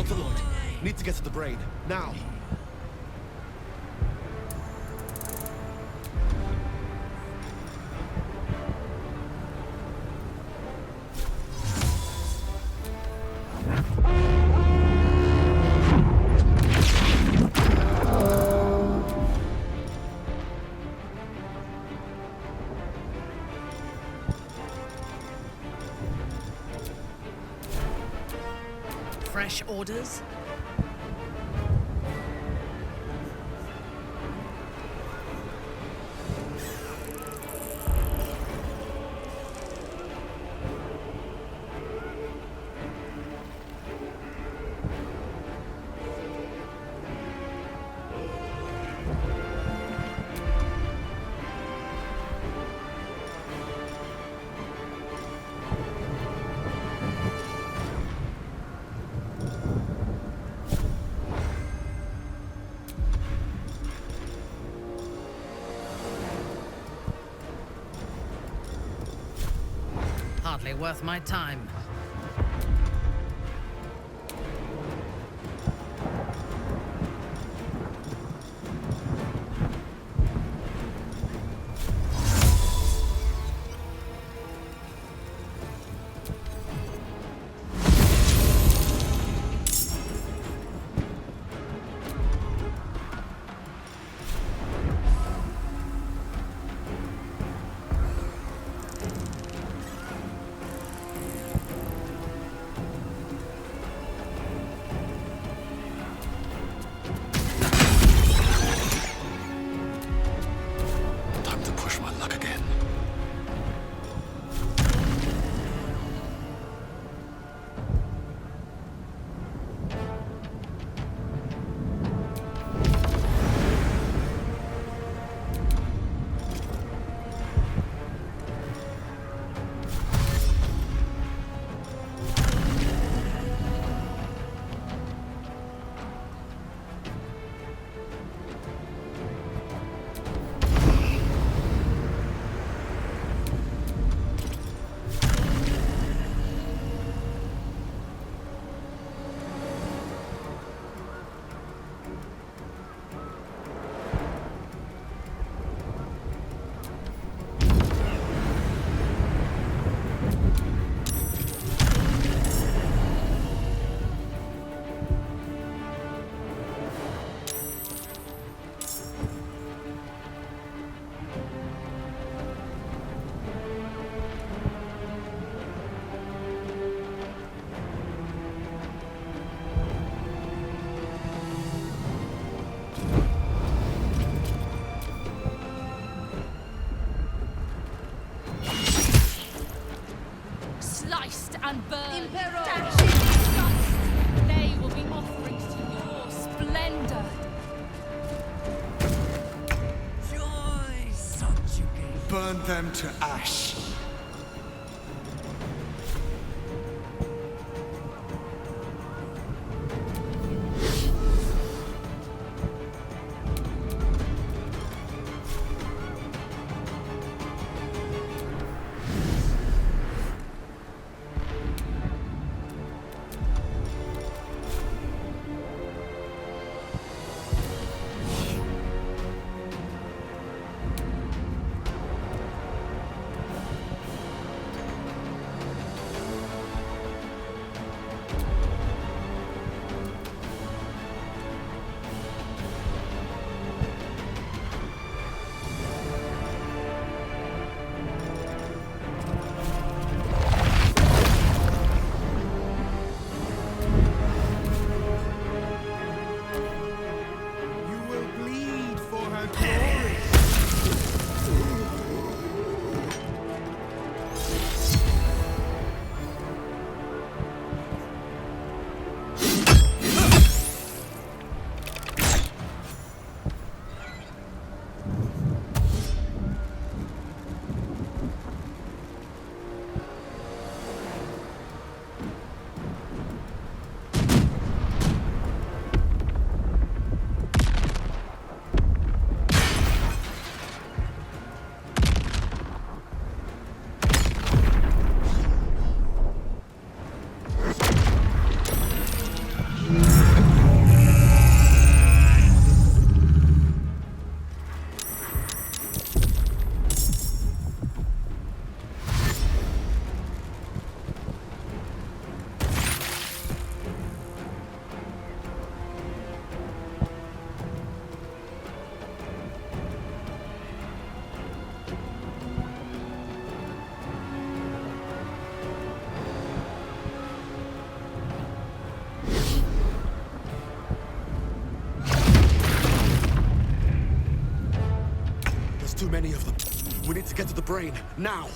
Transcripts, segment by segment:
Altar Lord, need to get to the brain, now. Fresh orders? Hardly worth my time. And burn. Impero! They will be offerings to your splendor. Joy subjugate. Burn them to ash. many of them. We need to get to the brain, now!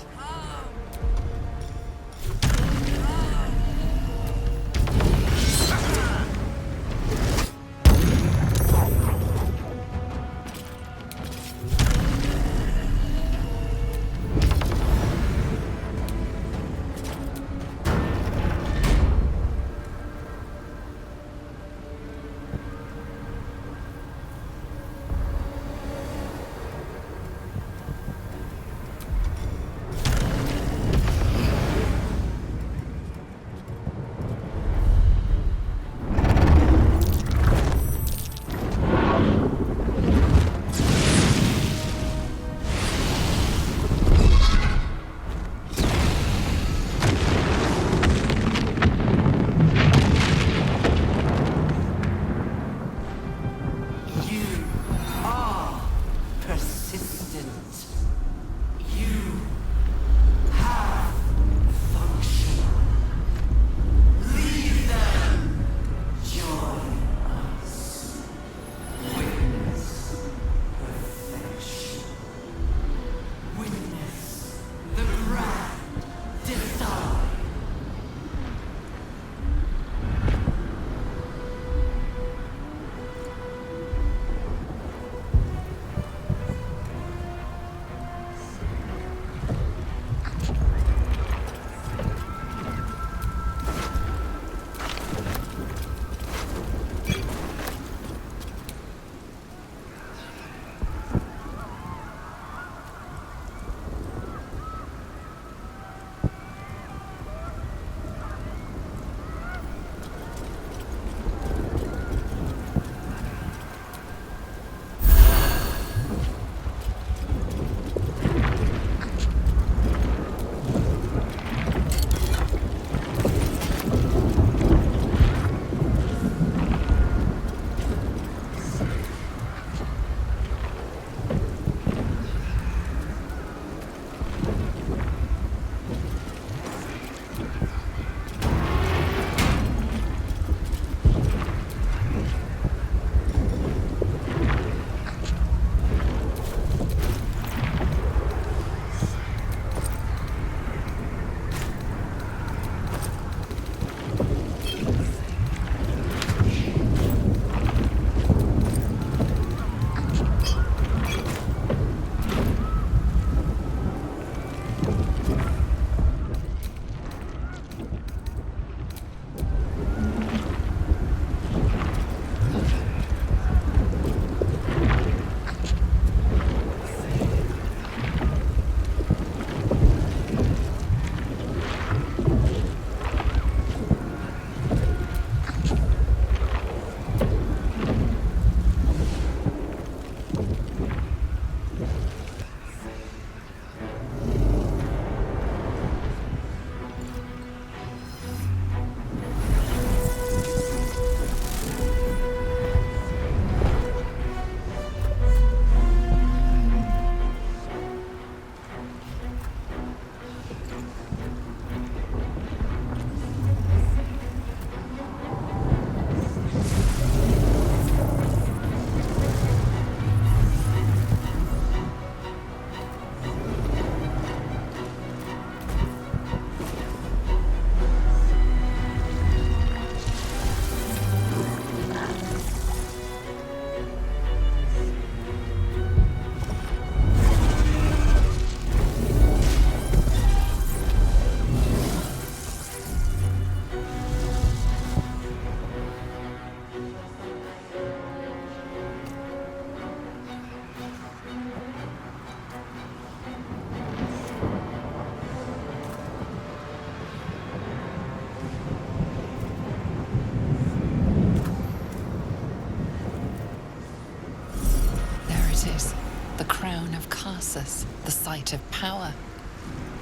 The site of power,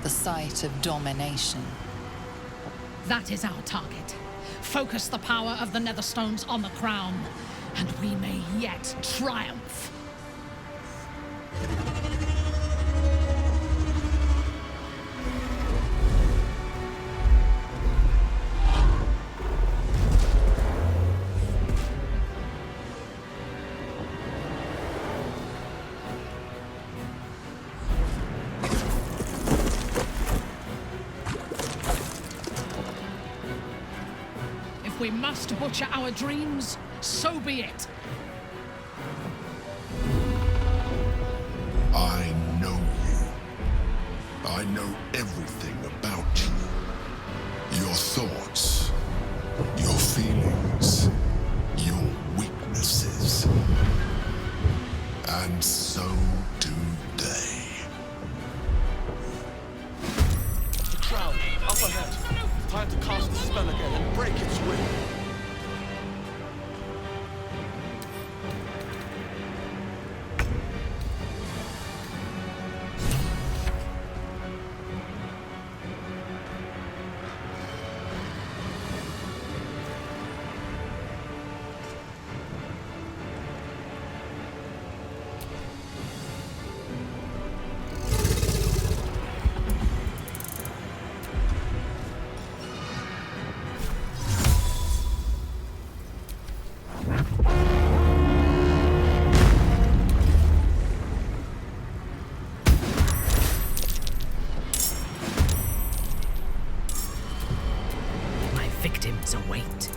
the site of domination. That is our target. Focus the power of the Netherstones on the crown, and we may yet triumph. If we must butcher our dreams, so be it. I know you. I know everything about you. Your thoughts, your feelings, your weaknesses. And so do they. The crowd, up ahead. Time to cast the spell again and break its will. Victims await.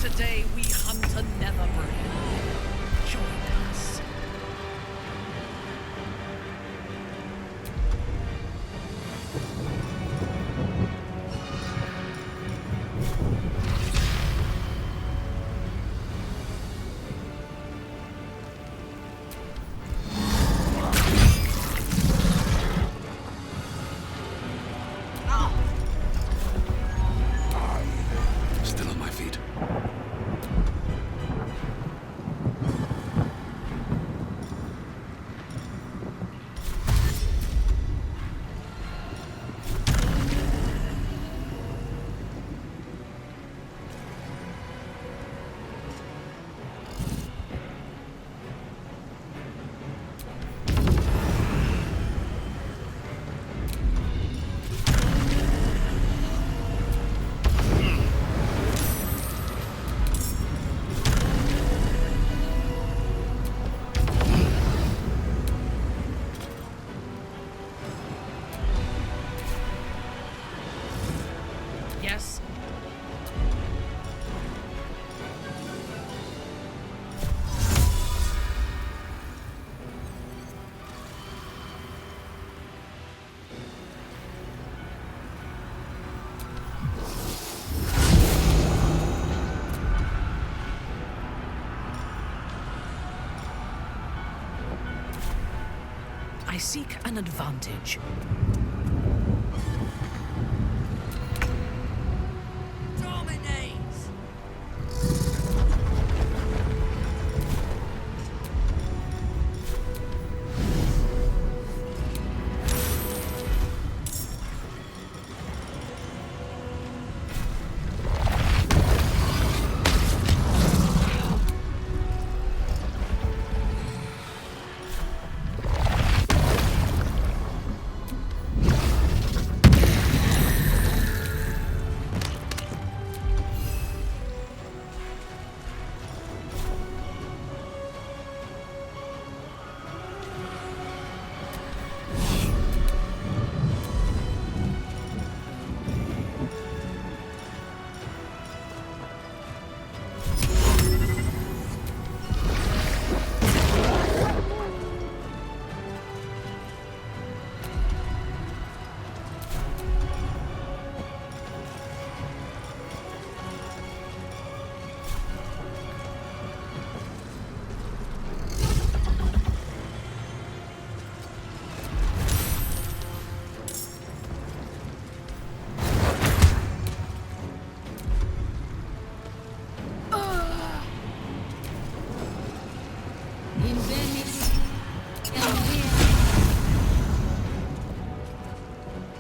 Today we hunt a nether brain. Join us. Still on my feet. Yes? I seek an advantage. Dominates!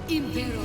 Impero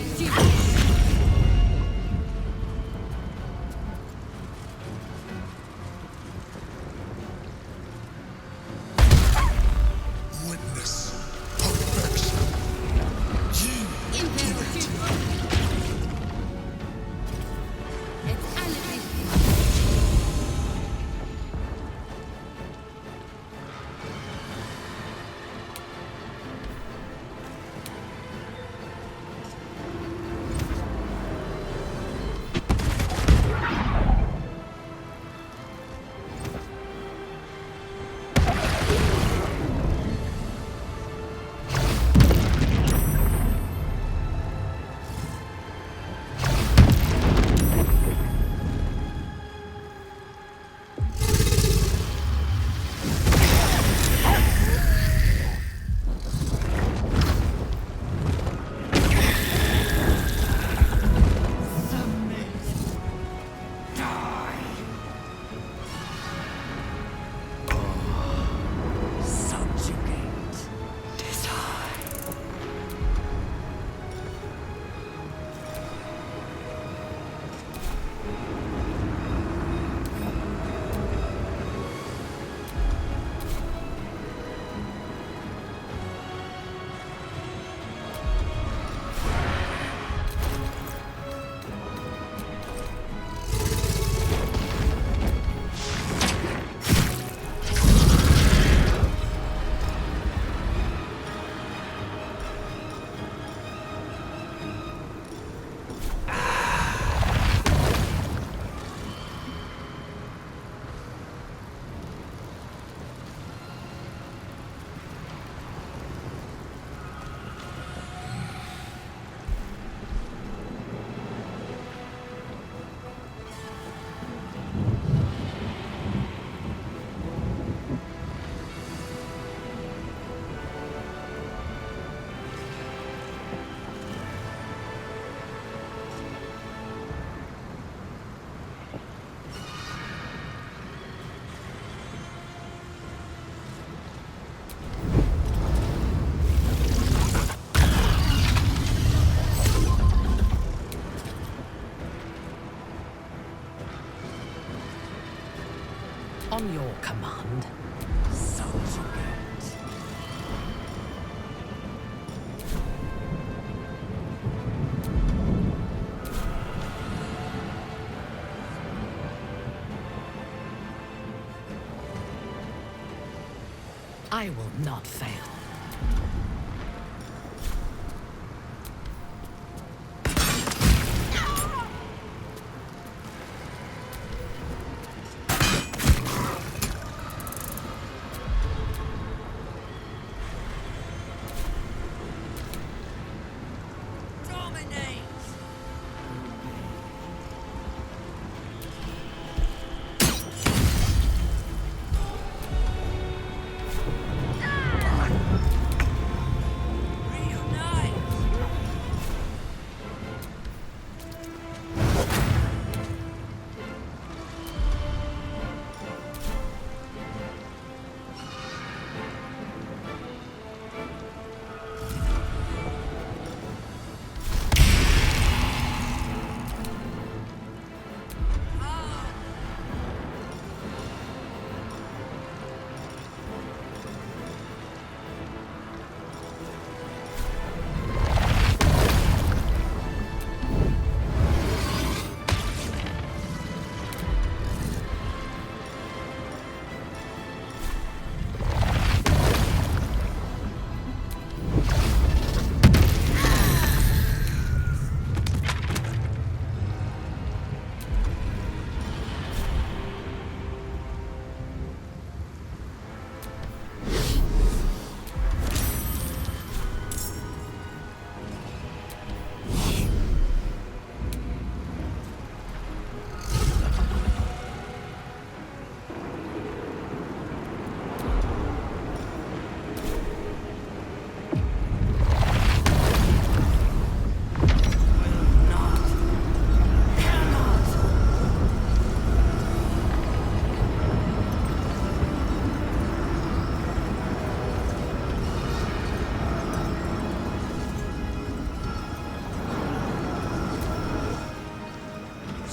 command. Subjugate. I will not fail. Dominate! Reunite!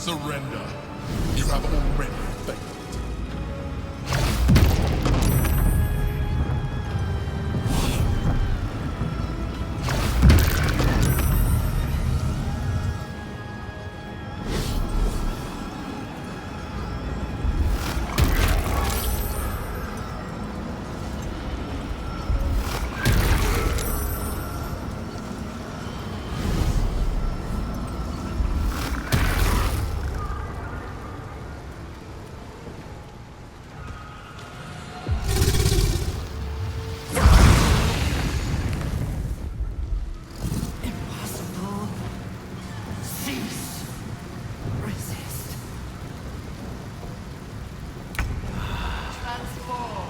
Surrender. You have already failed. Impossible. Cease. Resist. Transform.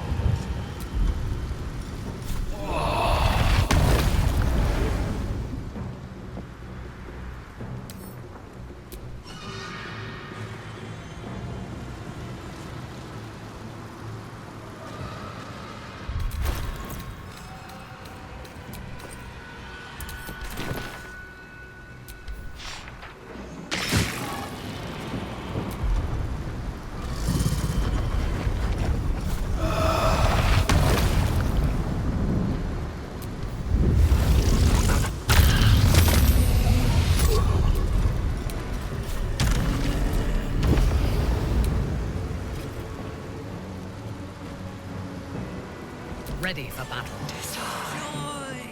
Ready for battle. Joy.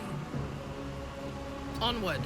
Onward.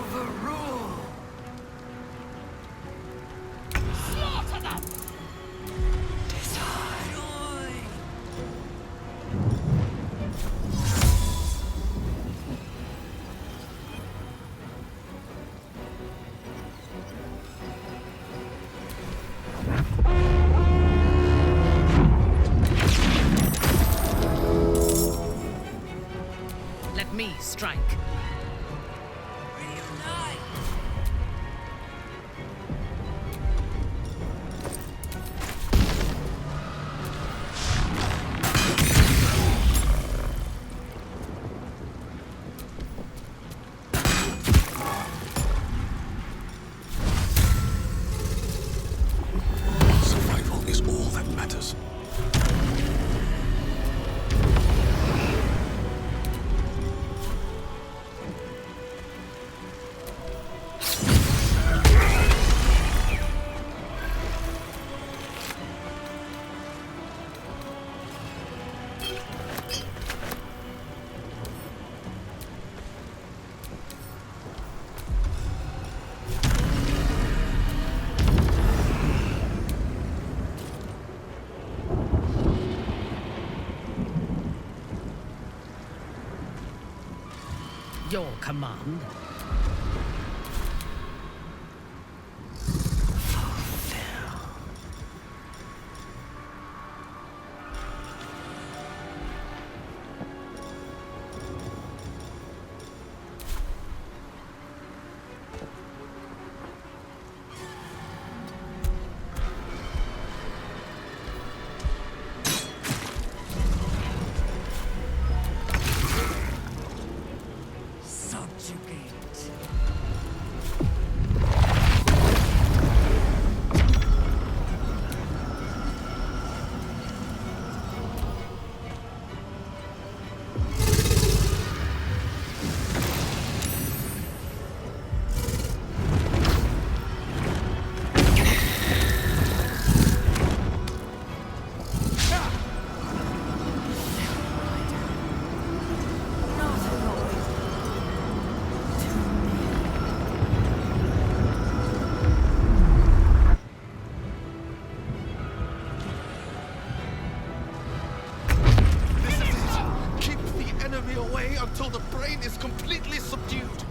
overrule. Slaughter them! Joy. Let me strike. Reunite. Survival is all that matters. Your command. Subjugate. Not annoyed. This is it. Keep the enemy away until the brain is completely subdued.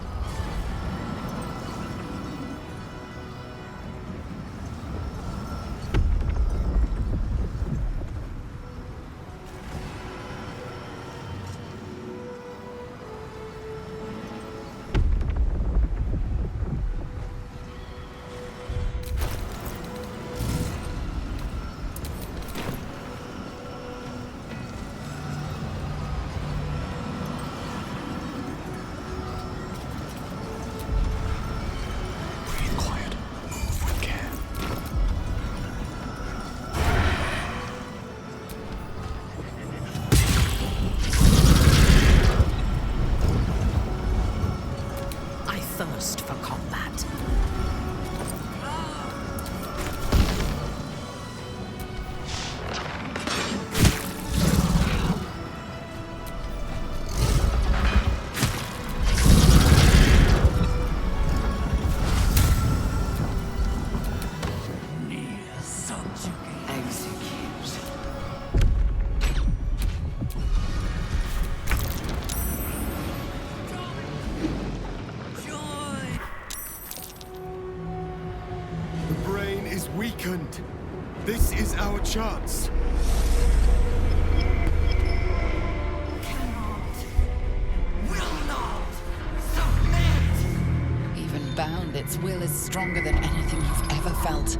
Breathe quiet. Move with care. I thirst for combat. Near subjugate. Execute. Joy. The brain is weakened. This is our chance. Cannot. Will not. Submit. Even bound, its will is stronger than anything you've ever felt.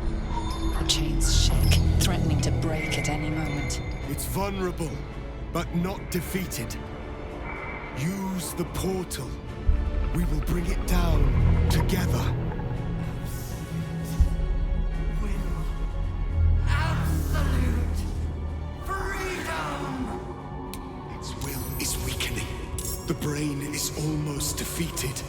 The chains shake, threatening to break at any moment. It's vulnerable, but not defeated. Use the portal. We will bring it down together. Will. Absolute. Freedom. Its will is weakening. The brain is almost defeated.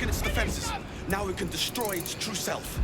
broken its defenses. Now we can destroy its true self.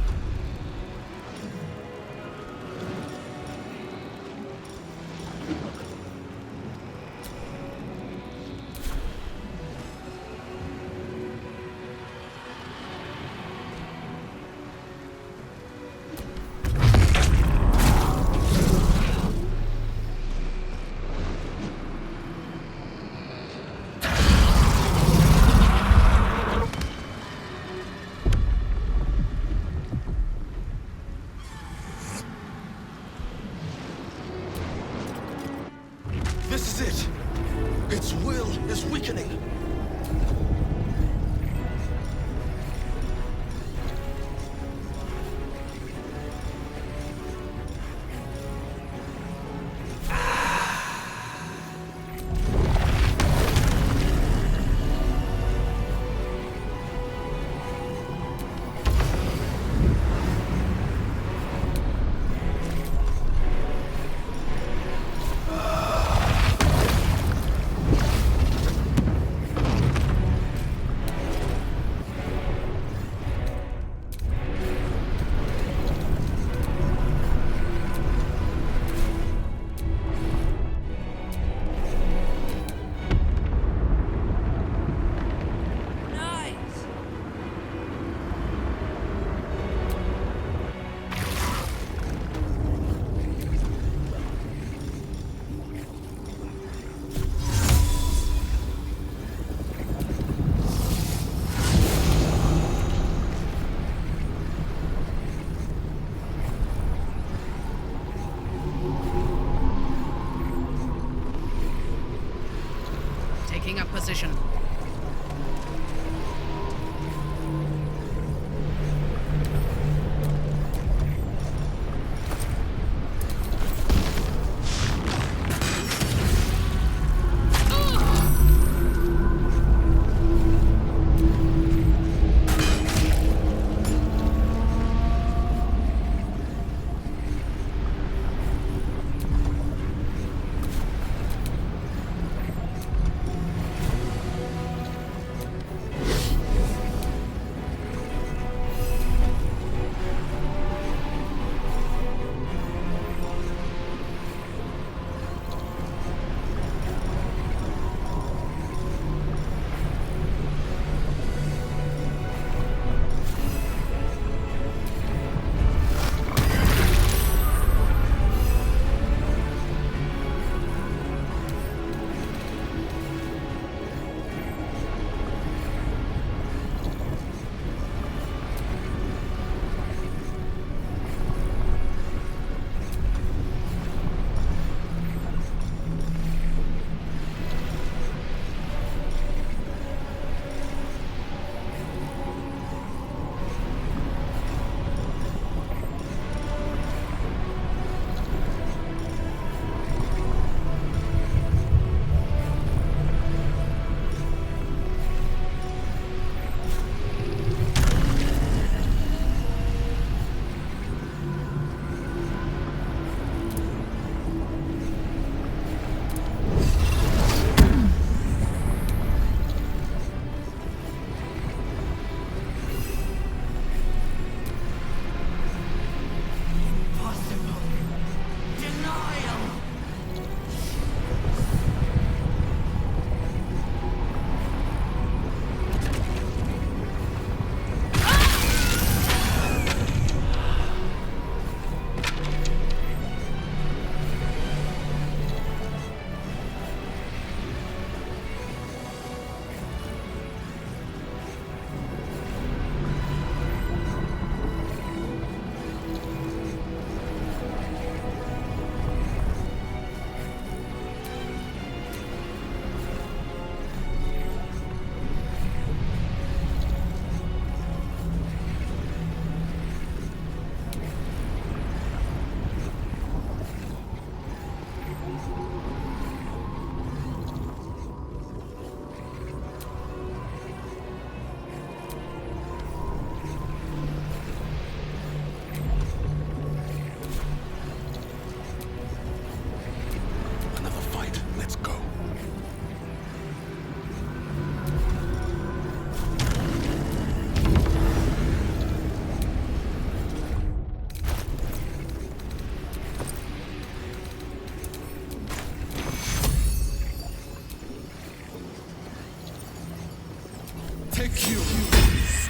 take you.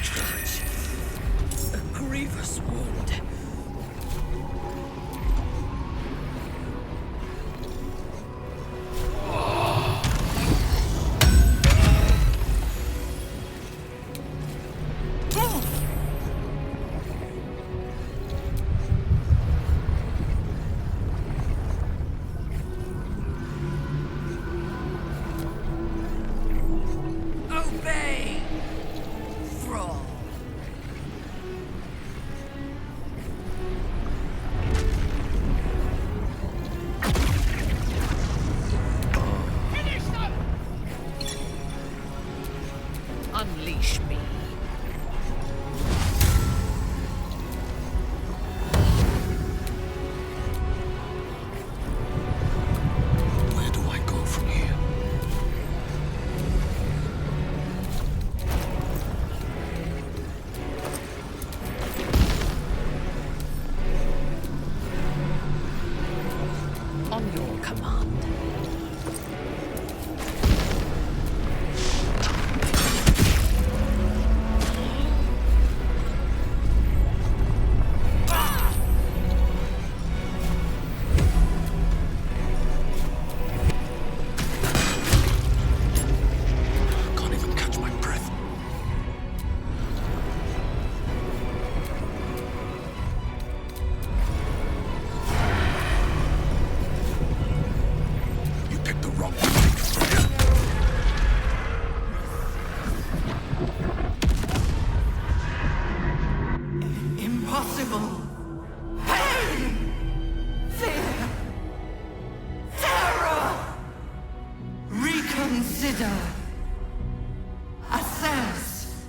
Scourge. A grievous wound. Obey, thrall. Unleash me. Where do I go from here? On your command. Can't even catch my breath. You picked the wrong one. Impossible. Pain. Fear. Terror. Reconsider. Assess.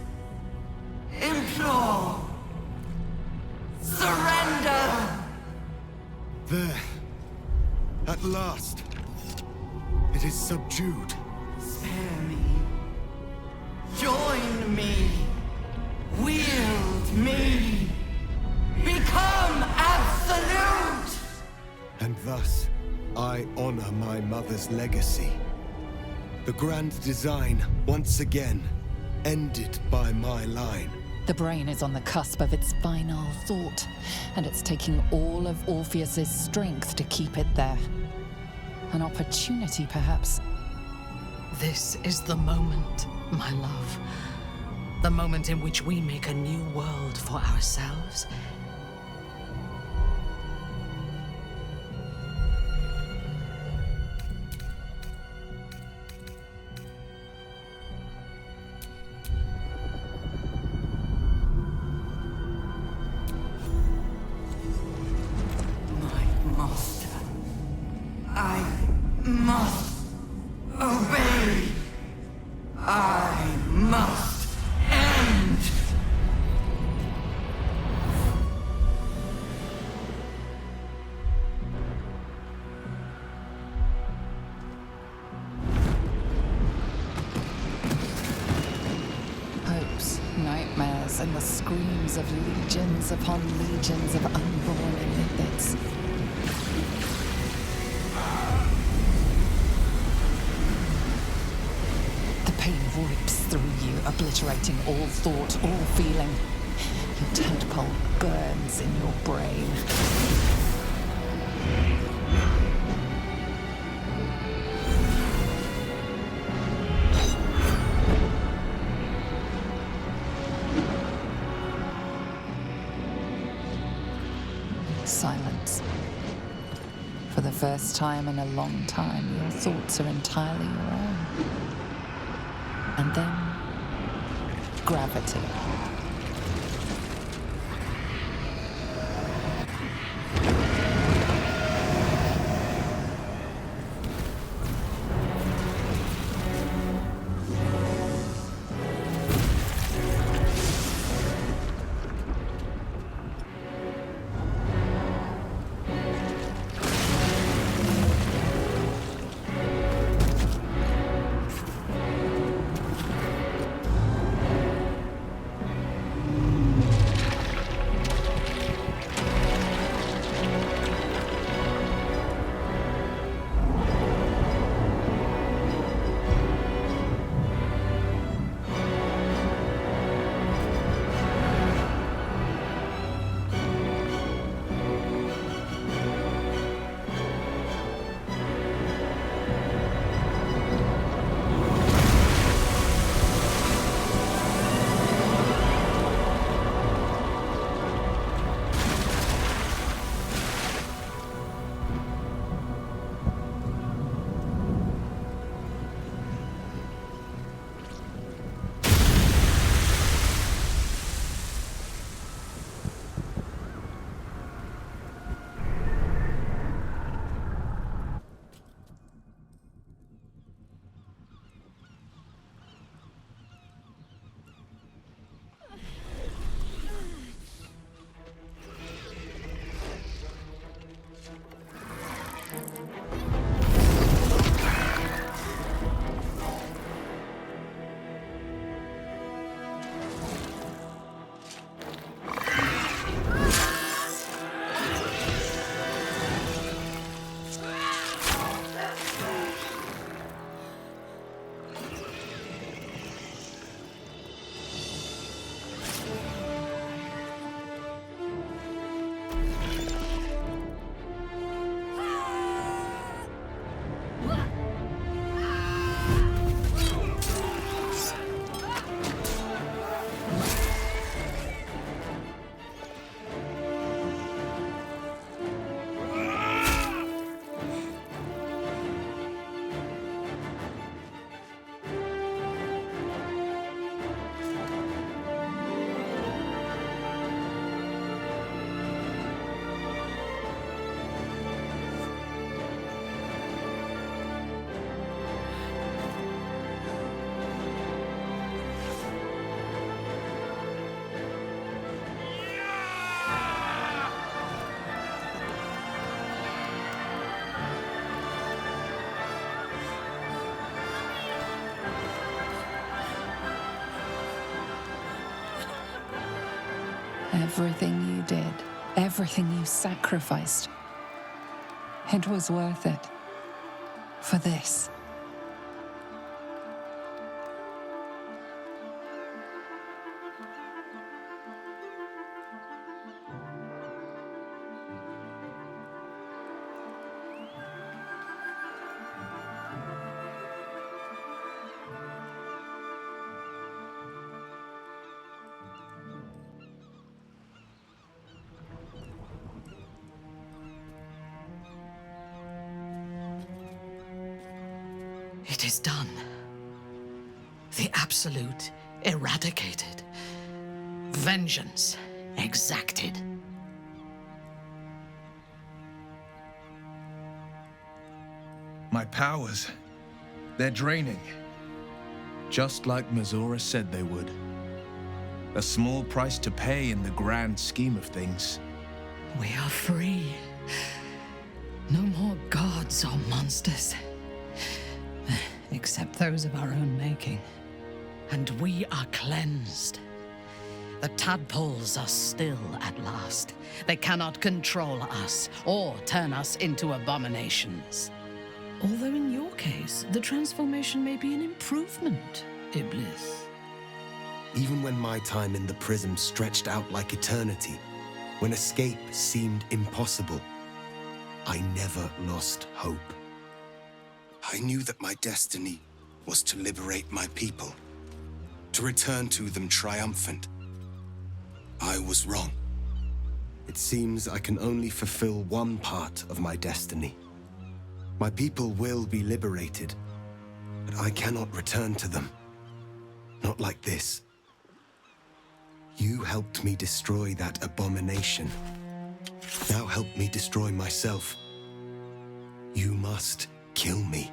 Implore. Surrender. There. At last. It is subdued. Spare me. Join me. Wield me. Become absolute. And thus, I honor my mother's legacy. The grand design, once again, ended by my line. The brain is on the cusp of its final thought, and it's taking all of Orpheus's strength to keep it there. An opportunity, perhaps. This is the moment, my love. The moment in which we make a new world for ourselves. My master. I must obey. I must end. Hopes, nightmares, and the screams of legions upon legions of unborn Olympics. The pain rips through you, obliterating all thought, all feeling. Your tentpole burns in your brain. Silence. For the first time in a long time, your thoughts are entirely your own. And then, gravity. Everything you did, everything you sacrificed, it was worth it. For this. It is done. The Absolute eradicated. Vengeance exacted. My powers, they're draining. Just like Mazora said they would. A small price to pay in the grand scheme of things. We are free. No more gods or monsters. Except those of our own making. And we are cleansed. The tadpoles are still at last. They cannot control us or turn us into abominations. Although in your case, the transformation may be an improvement, Iblis. Even when my time in the prism stretched out like eternity, when escape seemed impossible, I never lost hope. I knew that my destiny was to liberate my people, to return to them triumphant. I was wrong. It seems I can only fulfill one part of my destiny. My people will be liberated, but I cannot return to them. Not like this. You helped me destroy that abomination. Now help me destroy myself. You must kill me.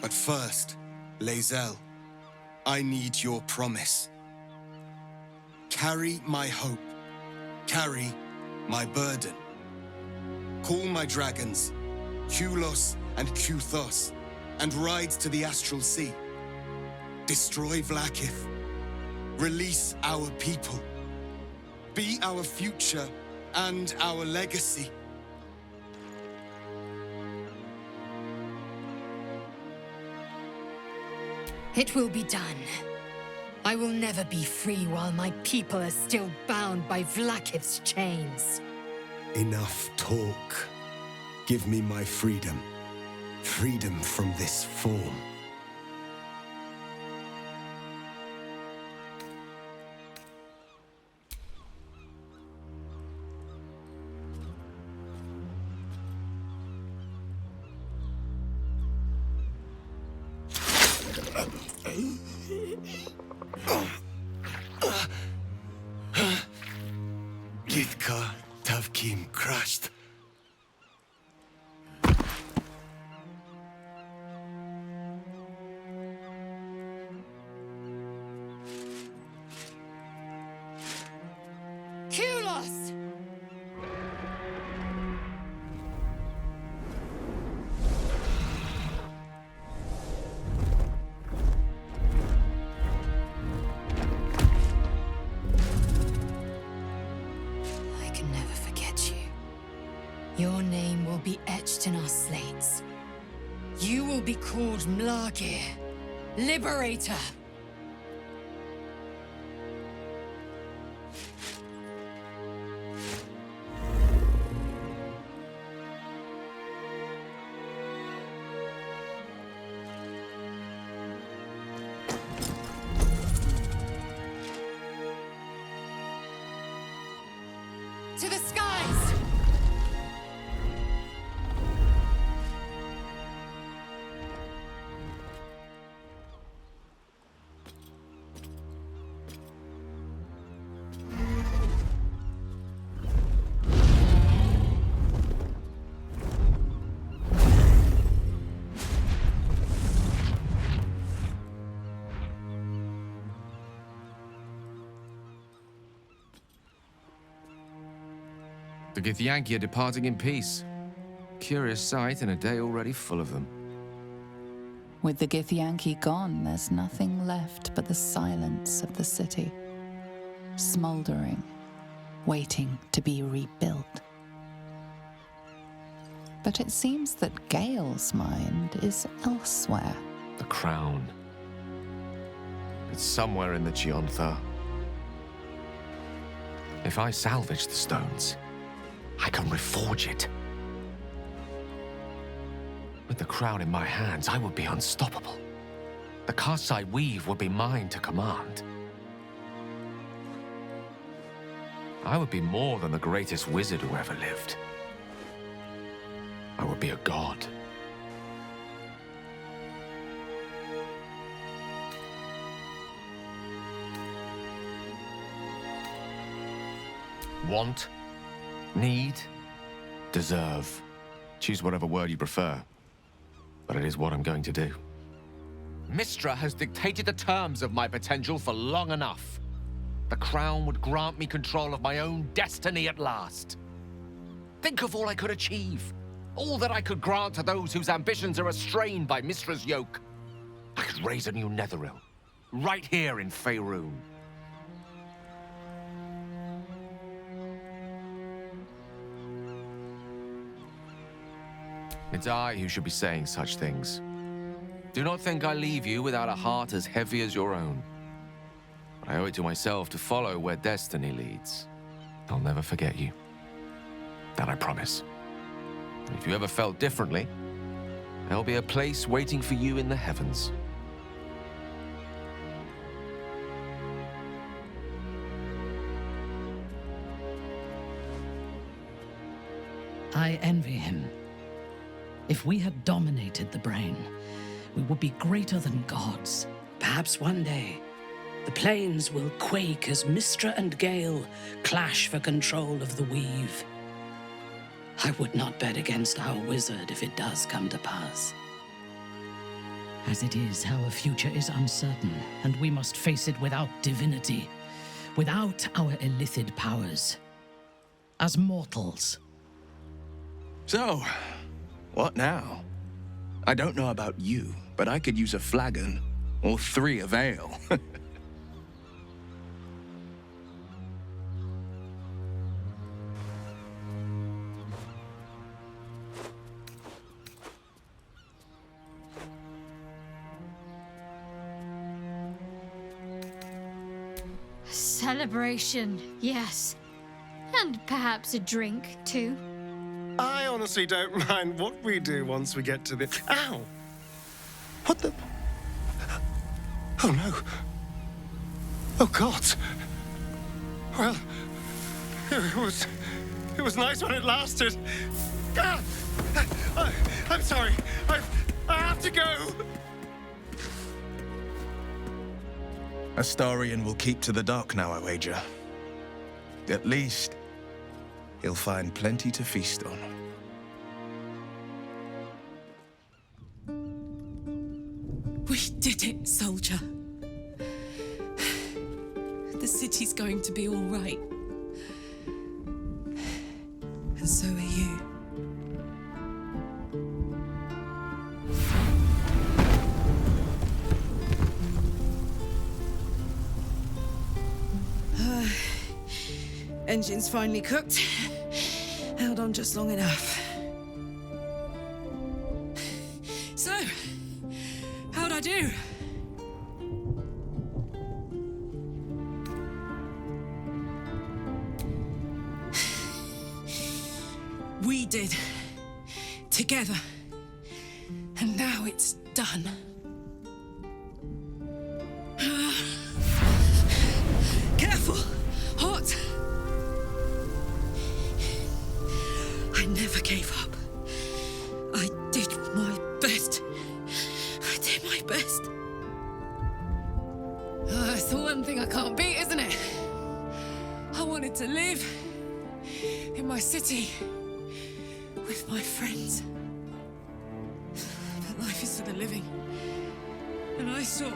But first, Lae'zel, I need your promise. Carry my hope. Carry my burden. Call my dragons, Kulos and Kuthos, and ride to the Astral Sea. Destroy Vlaakith. Release our people. Be our future and our legacy. It will be done. I will never be free while my people are still bound by Vlaakith's chains. Enough talk. Give me my freedom. Freedom from this form. Githka Tavkim crashed. Kulos! I can never forget you. Your name will be etched in our slates. You will be called Mlagir, Liberator. To the skies! The Githyanki are departing in peace. Curious sight in a day already full of them. With the Githyanki gone, there's nothing left but the silence of the city, smoldering, waiting to be rebuilt. But it seems that Gale's mind is elsewhere. The crown. It's somewhere in the Giontha. If I salvage the stones, I can reforge it. With the crown in my hands, I would be unstoppable. The casts I weave would be mine to command. I would be more than the greatest wizard who ever lived. I would be a god. Want, need, deserve. Choose whatever word you prefer. But it is what I'm going to do. Mystra has dictated the terms of my potential for long enough. The crown would grant me control of my own destiny at last. Think of all I could achieve. All that I could grant to those whose ambitions are restrained by Mystra's yoke. I could raise a new Netheril, right here in Faerun. It's I who should be saying such things. Do not think I leave you without a heart as heavy as your own. But I owe it to myself to follow where destiny leads. I'll never forget you. That I promise. And if you ever felt differently, there'll be a place waiting for you in the heavens. I envy him. If we had dominated the brain, we would be greater than gods. Perhaps one day, the plains will quake as Mystra and Gale clash for control of the weave. I would not bet against our wizard if it does come to pass. As it is, our future is uncertain, and we must face it without divinity, without our illithid powers, as mortals. So, what now? I don't know about you, but I could use a flagon, or 3 of ale. Celebration, yes. And perhaps a drink, too. I honestly don't mind what we do once we get to the... Ow! What the... Oh, no. Oh, God. Well, it was nice when it lasted. Ah! I'm sorry. I have to go. Astarion will keep to the dark now, I wager. At least, he'll find plenty to feast on. We did it, soldier. The city's going to be all right. And so are you. Engine's finally cooked. Held on just long enough. So, how'd I do? We did. Together. And now it's done. Careful! Hot! I never gave up. I did my best. I did my best. It's the one thing I can't beat, isn't it? I wanted to live in my city with my friends. But life is for the living. And I saw...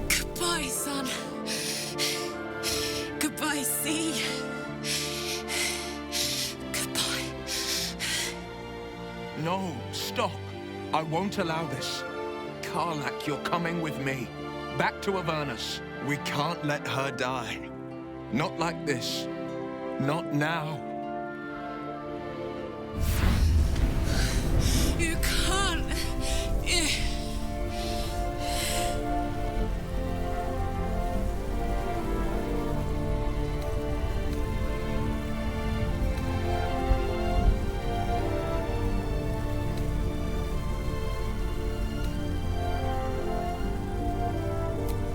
Goodbye, son. Goodbye, sea. No, stop. I won't allow this. Karlak, you're coming with me. Back to Avernus. We can't let her die. Not like this. Not now. You can't.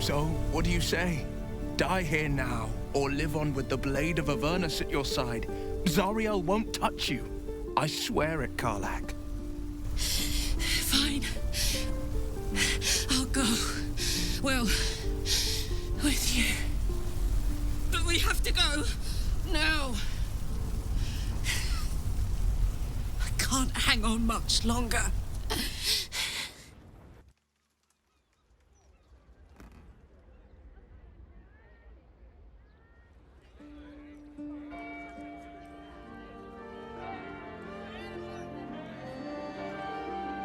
So, what do you say? Die here now, or live on with the blade of Avernus at your side. Zariel won't touch you. I swear it, Karlak. Fine. I'll go. Well, with you. But we have to go. Now. I can't hang on much longer.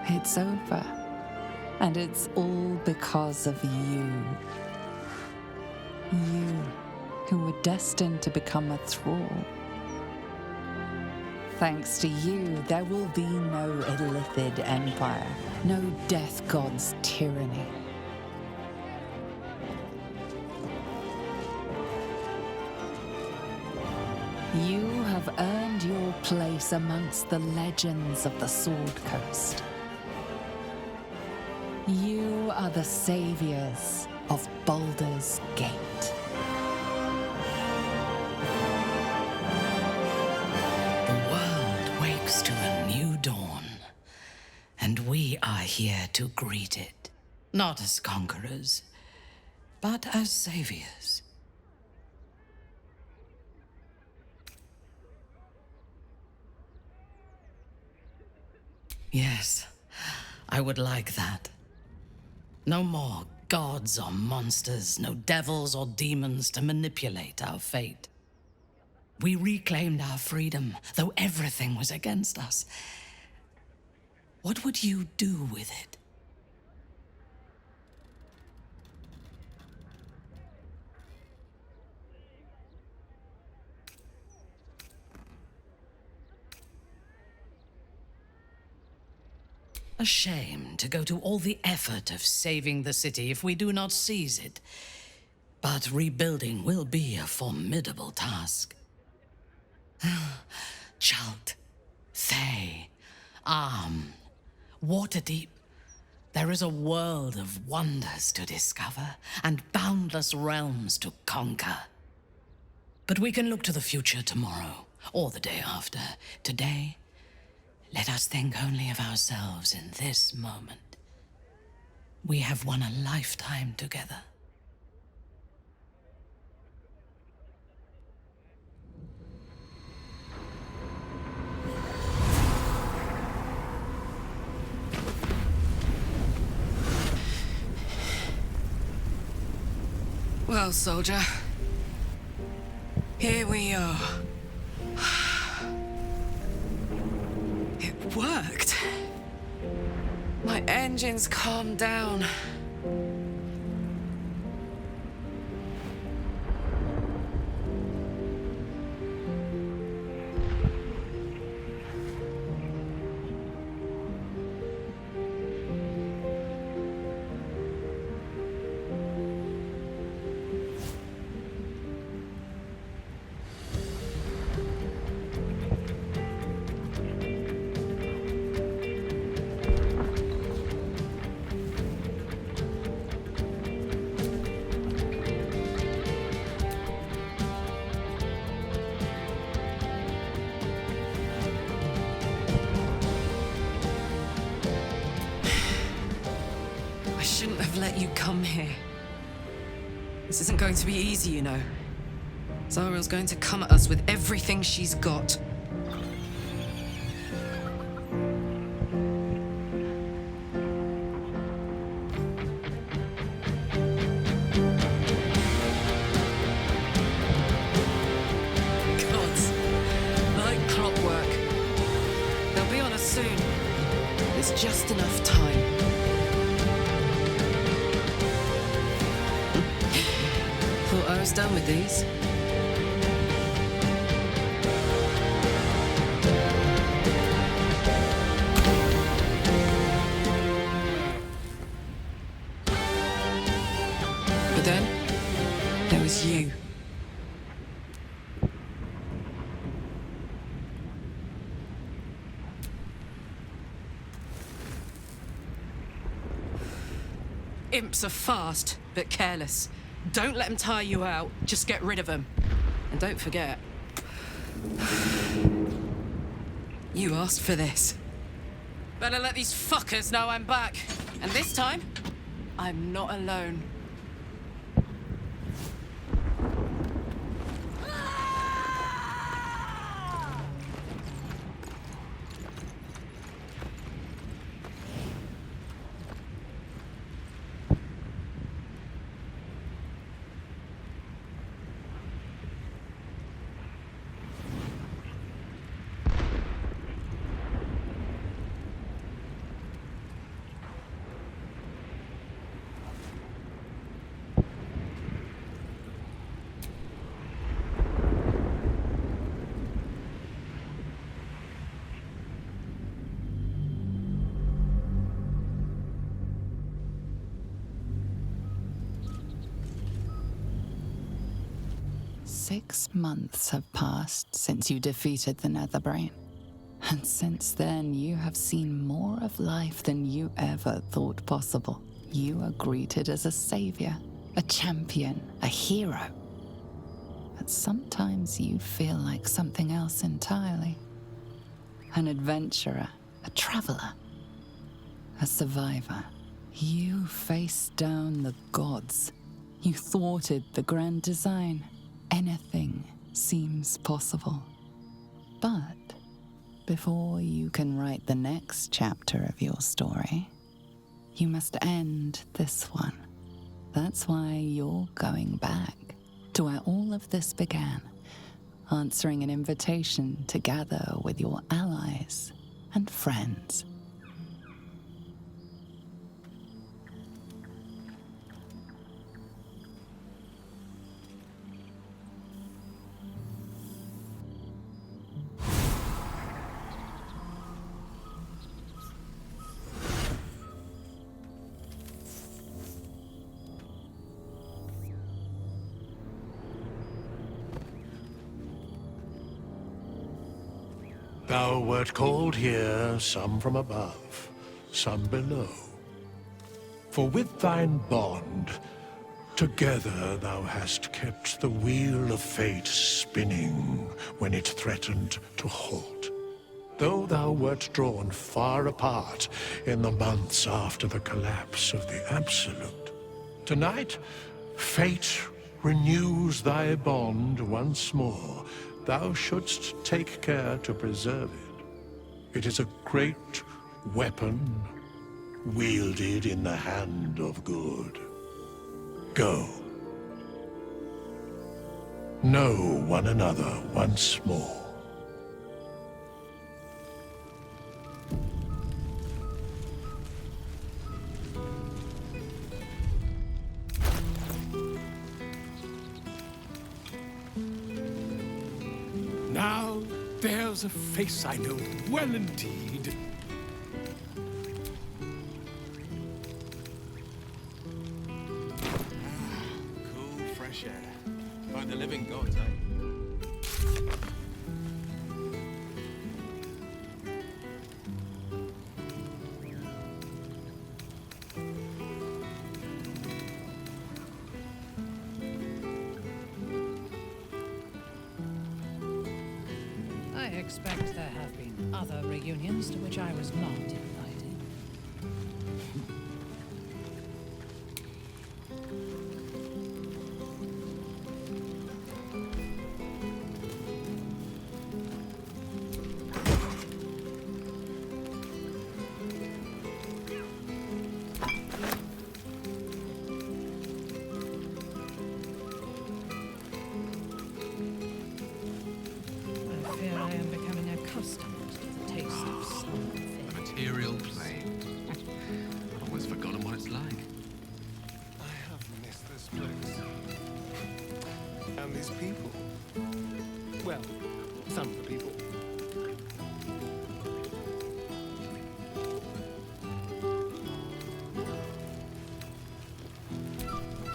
It's over. And it's all because of you. You, who were destined to become a thrall. Thanks to you, there will be no Illithid empire, no death god's tyranny. You have earned your place amongst the legends of the Sword Coast. You are the saviors of Baldur's Gate. The world wakes to a new dawn, and we are here to greet it. Not as conquerors, but as saviors. Yes, I would like that. No more gods or monsters, no devils or demons to manipulate our fate. We reclaimed our freedom, though everything was against us. What would you do with it? A shame to go to all the effort of saving the city if we do not seize it. But rebuilding will be a formidable task. Chult, Thay, Arm, Waterdeep. There is a world of wonders to discover and boundless realms to conquer. But we can look to the future tomorrow, or the day after. Today, let us think only of ourselves in this moment. We have won a lifetime together. Well, soldier. Here we are. It worked. My engines calmed down. I shouldn't have let you come here. This isn't going to be easy, you know. Zariel's going to come at us with everything she's got. Gods, like clockwork. They'll be on us soon. just enough time. Thought I was done with these. But then, there was you. Imps are fast, but careless. Don't let them tire you out. Just get rid of them. And don't forget, you asked for this. Better let these fuckers know I'm back. And this time, I'm not alone. Six months have passed since you defeated the Netherbrain. And since then, you have seen more of life than you ever thought possible. You are greeted as a savior, a champion, a hero. But sometimes you feel like something else entirely. An adventurer, a traveler, a survivor. You faced down the gods. You thwarted the grand design. Anything seems possible. But before you can write the next chapter of your story, you must end this one. That's why you're going back to where all of this began, answering an invitation to gather with your allies and friends. Thou wert called here, some from above, some below. For with thine bond, together thou hast kept the wheel of fate spinning when it threatened to halt. Though thou wert drawn far apart in the months after the collapse of the Absolute, tonight, fate renews thy bond once more. Thou shouldst take care to preserve it. It is a great weapon, wielded in the hand of good. Go. Know one another once more. Now, there's a face I know well indeed. Cool, fresh air. By the living gods, eh? I expect there have been other reunions to which I was not invited. I fear I am becoming accustomed to the taste of something. Material Well, some of the people.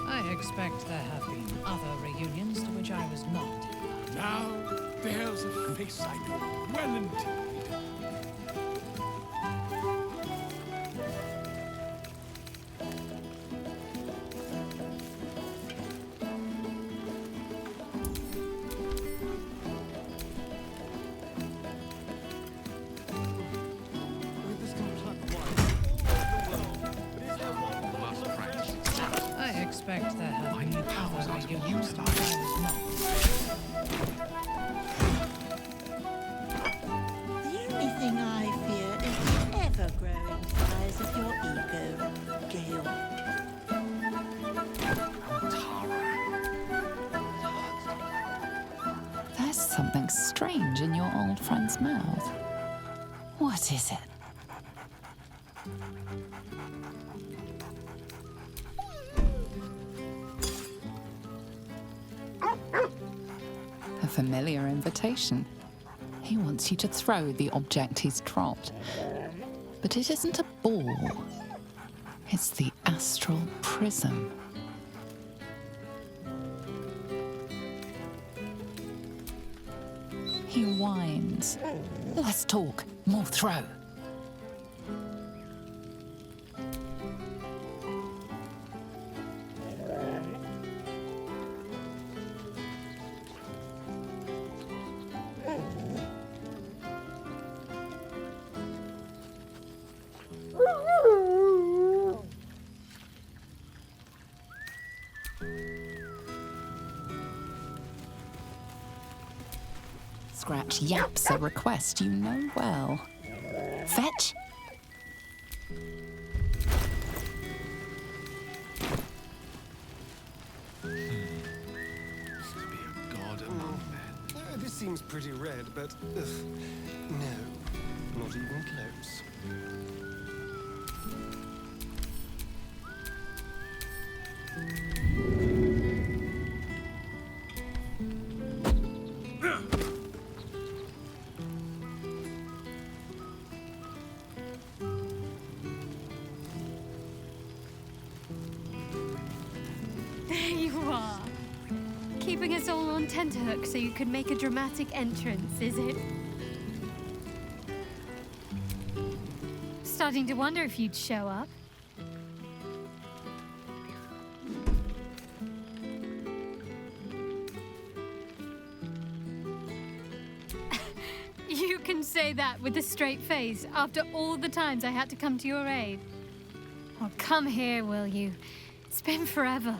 I expect there have been other reunions to which I was not. Now there's a face I know well indeed. I expect there have been other reunions to which I was not. The only thing I fear is the ever-growing size of your ego, Gale. There's something strange in your old friend's mouth. What is it? A familiar invitation. He wants you to throw the object he's dropped. But it isn't a ball. It's the astral prism. He whines. Less talk, more throw. Scratch yaps a request you know well. Fetch. This seems pretty red, but no, not even close. There you are. Keeping us all on tenterhooks so you could make a dramatic entrance, is it? Starting to wonder if you'd show up. You can say that with a straight face after all the times I had to come to your aid. Well, come here, will you? It's been forever.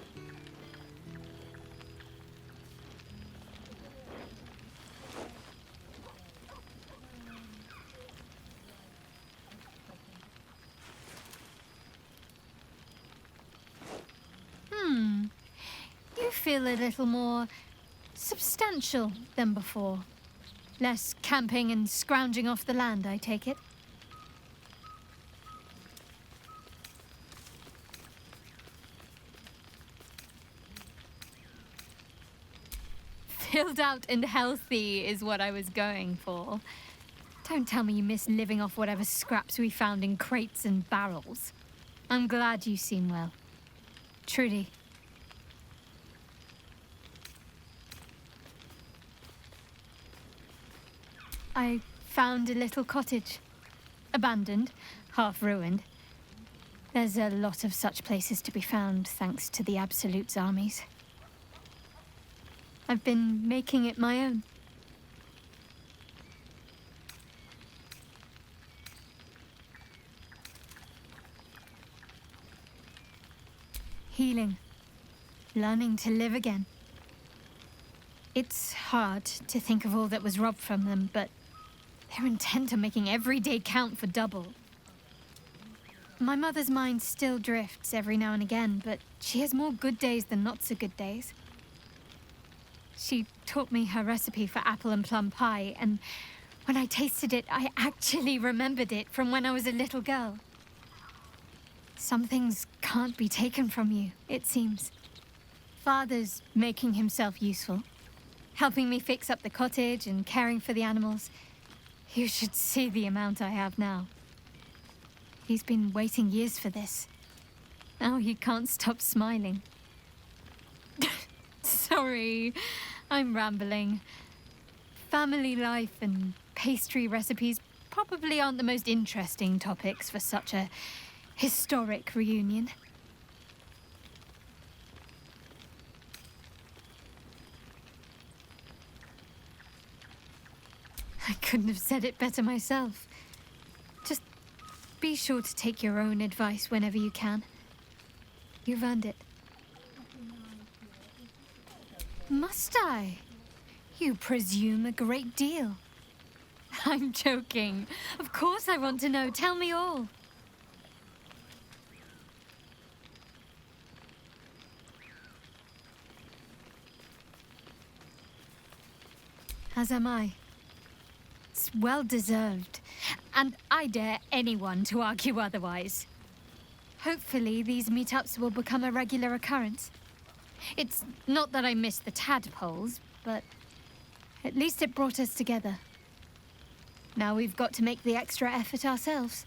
You feel a little more substantial than before. Less camping and scrounging off the land, I take it. Filled out and healthy is what I was going for. Don't tell me you miss living off whatever scraps we found in crates and barrels. I'm glad you seem well. Trudy. I found a little cottage. Abandoned, half ruined. There's a lot of such places to be found, thanks to the Absolute's armies. I've been making it my own. Healing. Learning to live again. It's hard to think of all that was robbed from them, but they're intent on making every day count for double. My mother's mind still drifts every now and again, but she has more good days than not so good days. She taught me her recipe for apple and plum pie, and when I tasted it, I actually remembered it from when I was a little girl. Some things can't be taken from you, it seems. Father's making himself useful. helping me fix up the cottage and caring for the animals. You should see the amount I have now. He's been waiting years for this. Now he can't stop smiling. Sorry, I'm rambling. Family life and pastry recipes probably aren't the most interesting topics for such a historic reunion. I couldn't have said it better myself. Just be sure to take your own advice whenever you can. You've earned it. Must I? You presume a great deal. I'm joking. Of course I want to know. Tell me all. As am I. It's well deserved, and I dare anyone to argue otherwise. Hopefully these meetups will become a regular occurrence. It's not that I miss the tadpoles, but at least it brought us together. Now we've got to make the extra effort ourselves.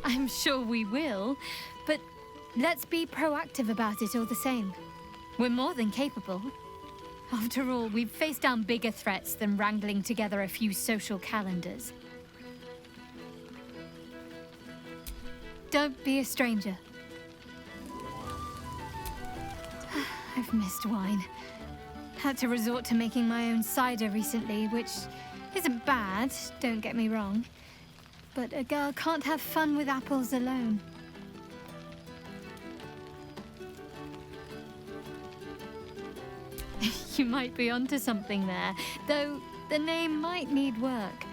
I'm sure we will, but let's be proactive about it all the same. We're more than capable. After all, we've faced down bigger threats than wrangling together a few social calendars. Don't be a stranger. I've missed wine. Had to resort to making my own cider recently, which isn't bad, don't get me wrong. But a girl can't have fun with apples alone. You might be onto something there, though the name might need work.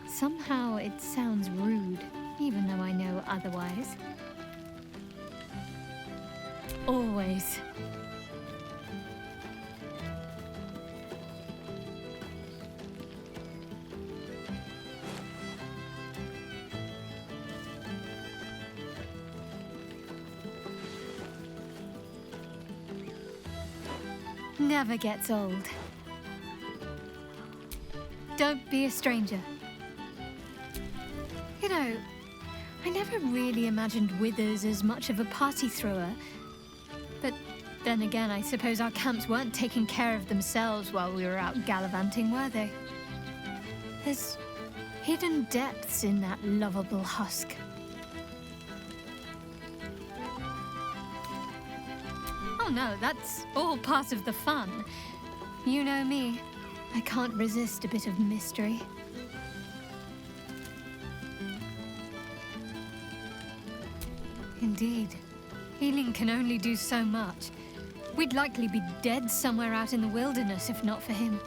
Somehow it sounds rude, even though I know otherwise. Always. Never gets old. Don't be a stranger. You know, I never really imagined Withers as much of a party thrower. But then again, I suppose our camps weren't taking care of themselves while we were out gallivanting, were they? There's hidden depths in that lovable husk. Oh no, that's all part of the fun. You know me, I can't resist a bit of mystery. Indeed. Healing can only do so much. We'd likely be dead somewhere out in the wilderness if not for him.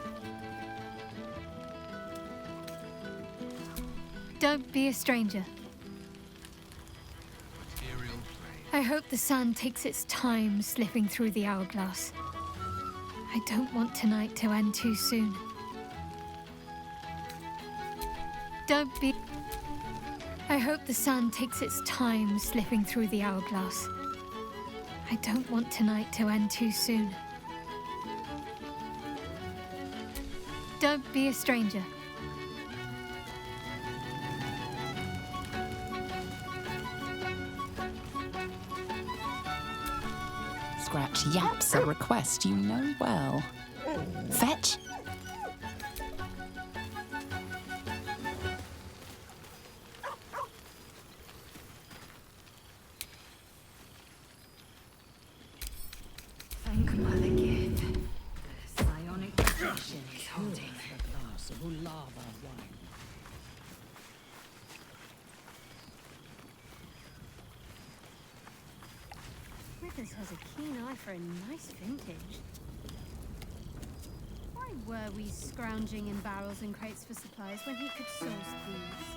Don't be a stranger. I hope the sand takes its time slipping through the hourglass. I don't want tonight to end too soon. Don't be... I hope the sand takes its time slipping through the hourglass. I don't want tonight to end too soon. Don't be a stranger. Scratch yaps a request you know well. Fetch. Thank Mother Gift. The psionic potion is holding a glass of Ulava wine. Withers has a keen eye for a nice vintage. Why were we scrounging in barrels and crates for supplies when he could source these?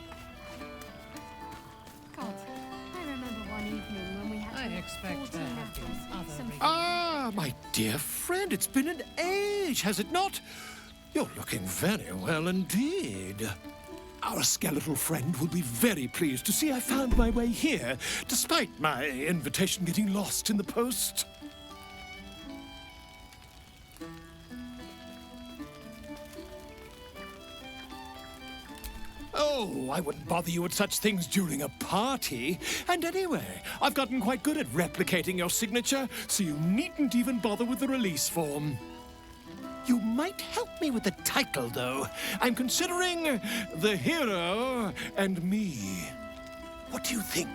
God, I remember one evening when we had to make 14 apples, some Ah, my dear friend, it's been an age, has it not? You're looking very well indeed. Our skeletal friend will be very pleased to see I found my way here, despite my invitation getting lost in the post. Oh, I wouldn't bother you with such things during a party. And anyway, I've gotten quite good at replicating your signature, so you needn't even bother with the release form. You might help me with the title, though. I'm considering The Hero and Me. What do you think?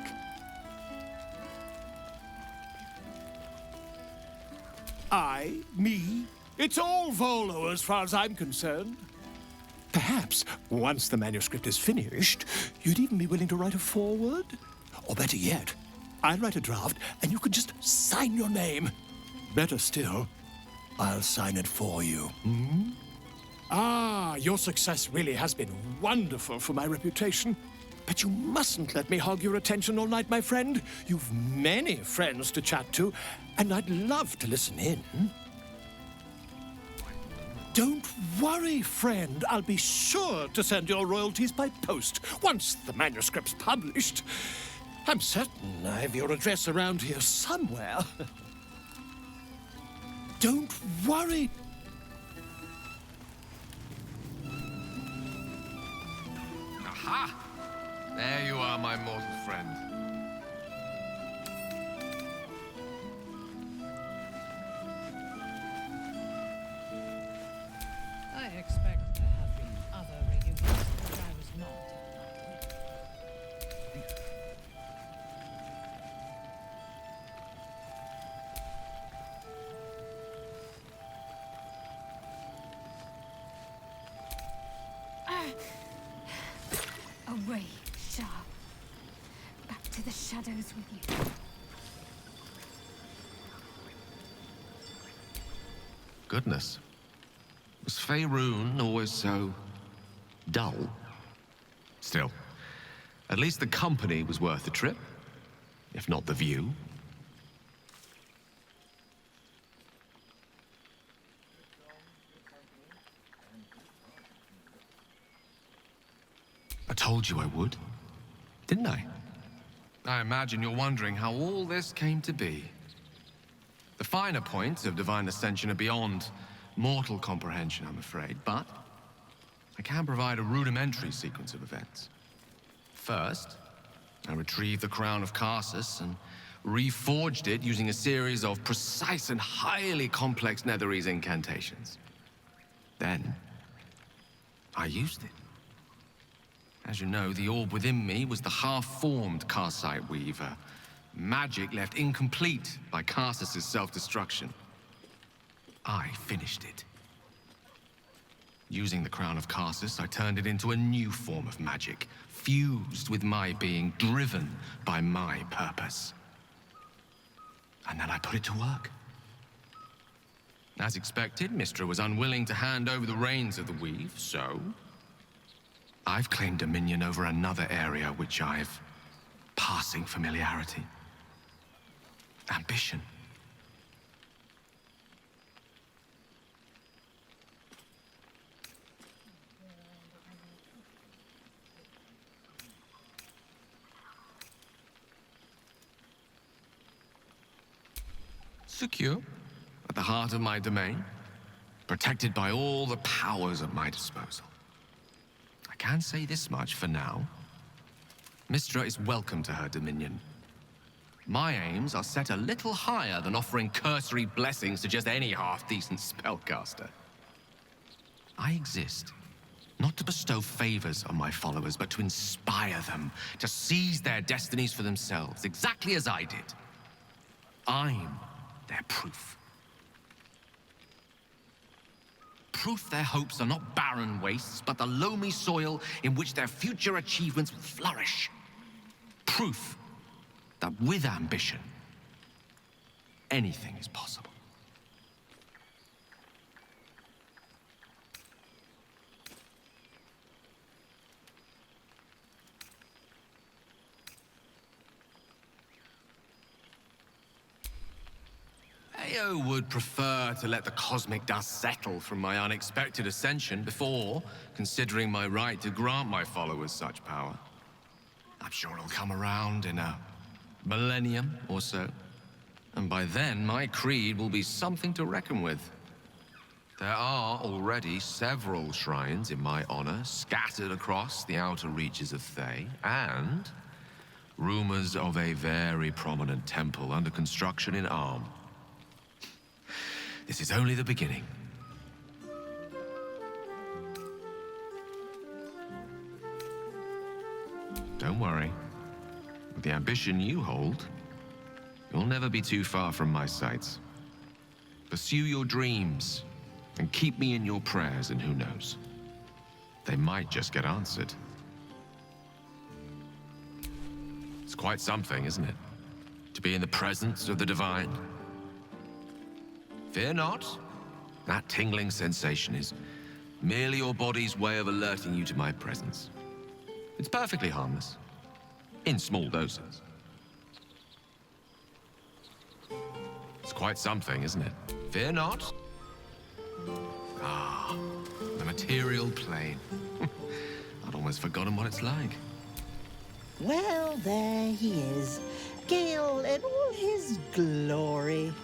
Me? It's all Volo as far as I'm concerned. Perhaps, once the manuscript is finished, you'd even be willing to write a foreword? Or better yet, I'll write a draft and you can just sign your name. Better still, I'll sign it for you. Hmm? Ah, your success really has been wonderful for my reputation. But you mustn't let me hog your attention all night, my friend. You've many friends to chat to, and I'd love to listen in. Don't worry, friend. I'll be sure to send your royalties by post once the manuscript's published. I'm certain I have your address around here somewhere. Don't worry. Aha! There you are, my mortal friend. I expect there have been other reunions which I was not Away, Shah. Back to the shadows with you. Goodness. Was Faerun always so dull? Still, at least the company was worth the trip, if not the view. I told you I would, didn't I? I imagine you're wondering how all this came to be. The finer points of divine ascension are beyond mortal comprehension, I'm afraid, but I can provide a rudimentary sequence of events. First, I retrieved the crown of Karsus and reforged it using a series of precise and highly complex Netherese incantations. Then, I used it. As you know, the orb within me was the half-formed Karsite Weaver, magic left incomplete by Karsus' self-destruction. I finished it. Using the crown of Karsus, I turned it into a new form of magic, fused with my being, driven by my purpose. And then I put it to work. As expected, Mystra was unwilling to hand over the reins of the weave, so I've claimed dominion over another area which I've passing familiarity. Ambition. Secure, at the heart of my domain, protected by all the powers at my disposal. I can say this much for now. Mystra is welcome to her dominion. My aims are set a little higher than offering cursory blessings to just any half-decent spellcaster. I exist, not to bestow favors on my followers, but to inspire them to seize their destinies for themselves, exactly as I did. I'm their proof. Proof their hopes are not barren wastes, but the loamy soil in which their future achievements will flourish. Proof that with ambition, anything is possible. Theo would prefer to let the cosmic dust settle from my unexpected ascension before considering my right to grant my followers such power. I'm sure it'll come around in a millennium or so. And by then, my creed will be something to reckon with. There are already several shrines in my honor scattered across the outer reaches of Thay, and rumors of a very prominent temple under construction in Arm. This is only the beginning. Don't worry. With the ambition you hold, you'll never be too far from my sights. Pursue your dreams, and keep me in your prayers, and who knows? They might just get answered. It's quite something, isn't it? To be in the presence of the divine. Fear not. That tingling sensation is merely your body's way of alerting you to my presence. It's perfectly harmless. In small doses. It's quite something, isn't it? Fear not. Ah, the material plane. I'd almost forgotten what it's like. Well, there he is. Gale in all his glory.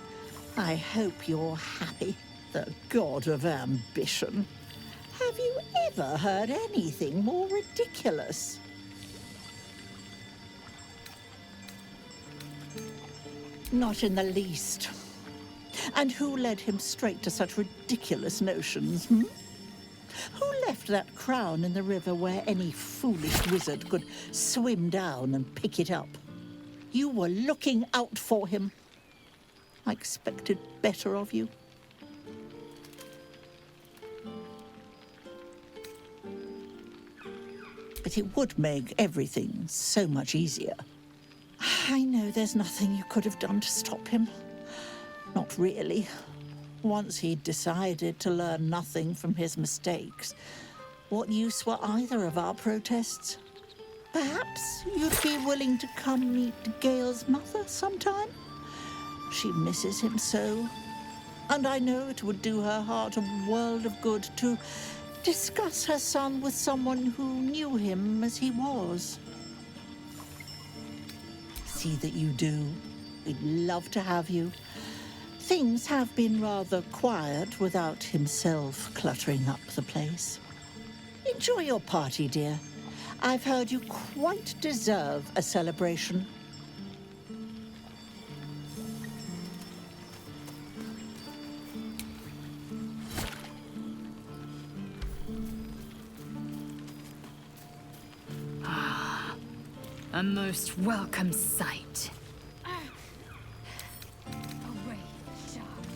I hope you're happy, the god of ambition. Have you ever heard anything more ridiculous? Not in the least. And who led him straight to such ridiculous notions, hmm? Who left that crown in the river where any foolish wizard could swim down and pick it up? You were looking out for him. I expected better of you. But it would make everything so much easier. I know there's nothing you could have done to stop him. Not really. Once he'd decided to learn nothing from his mistakes, what use were either of our protests? Perhaps you'd be willing to come meet Gale's mother sometime? She misses him so, and I know it would do her heart a world of good to discuss her son with someone who knew him as he was. See that you do. We'd love to have you. Things have been rather quiet without himself cluttering up the place. Enjoy your party, dear. I've heard you quite deserve a celebration. A most welcome sight. Away, Sharp.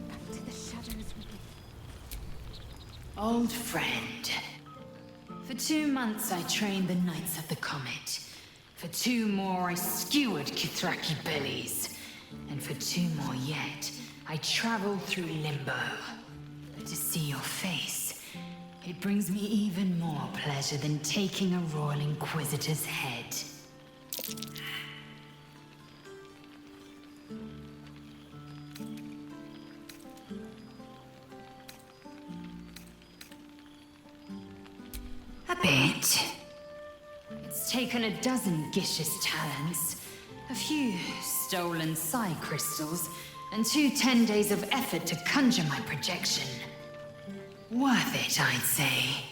Back to the shadows with me. Old friend. For 2 months I trained the Knights of the Comet. For 2 more I skewered Kithraki bellies. And for 2 more yet, I traveled through Limbo. But to see your face, it brings me even more pleasure than taking a Royal Inquisitor's head. A bit. It's taken a dozen Gish's talents, a few stolen psi crystals, and 2 10 days of effort to conjure my projection. Worth it, I'd say.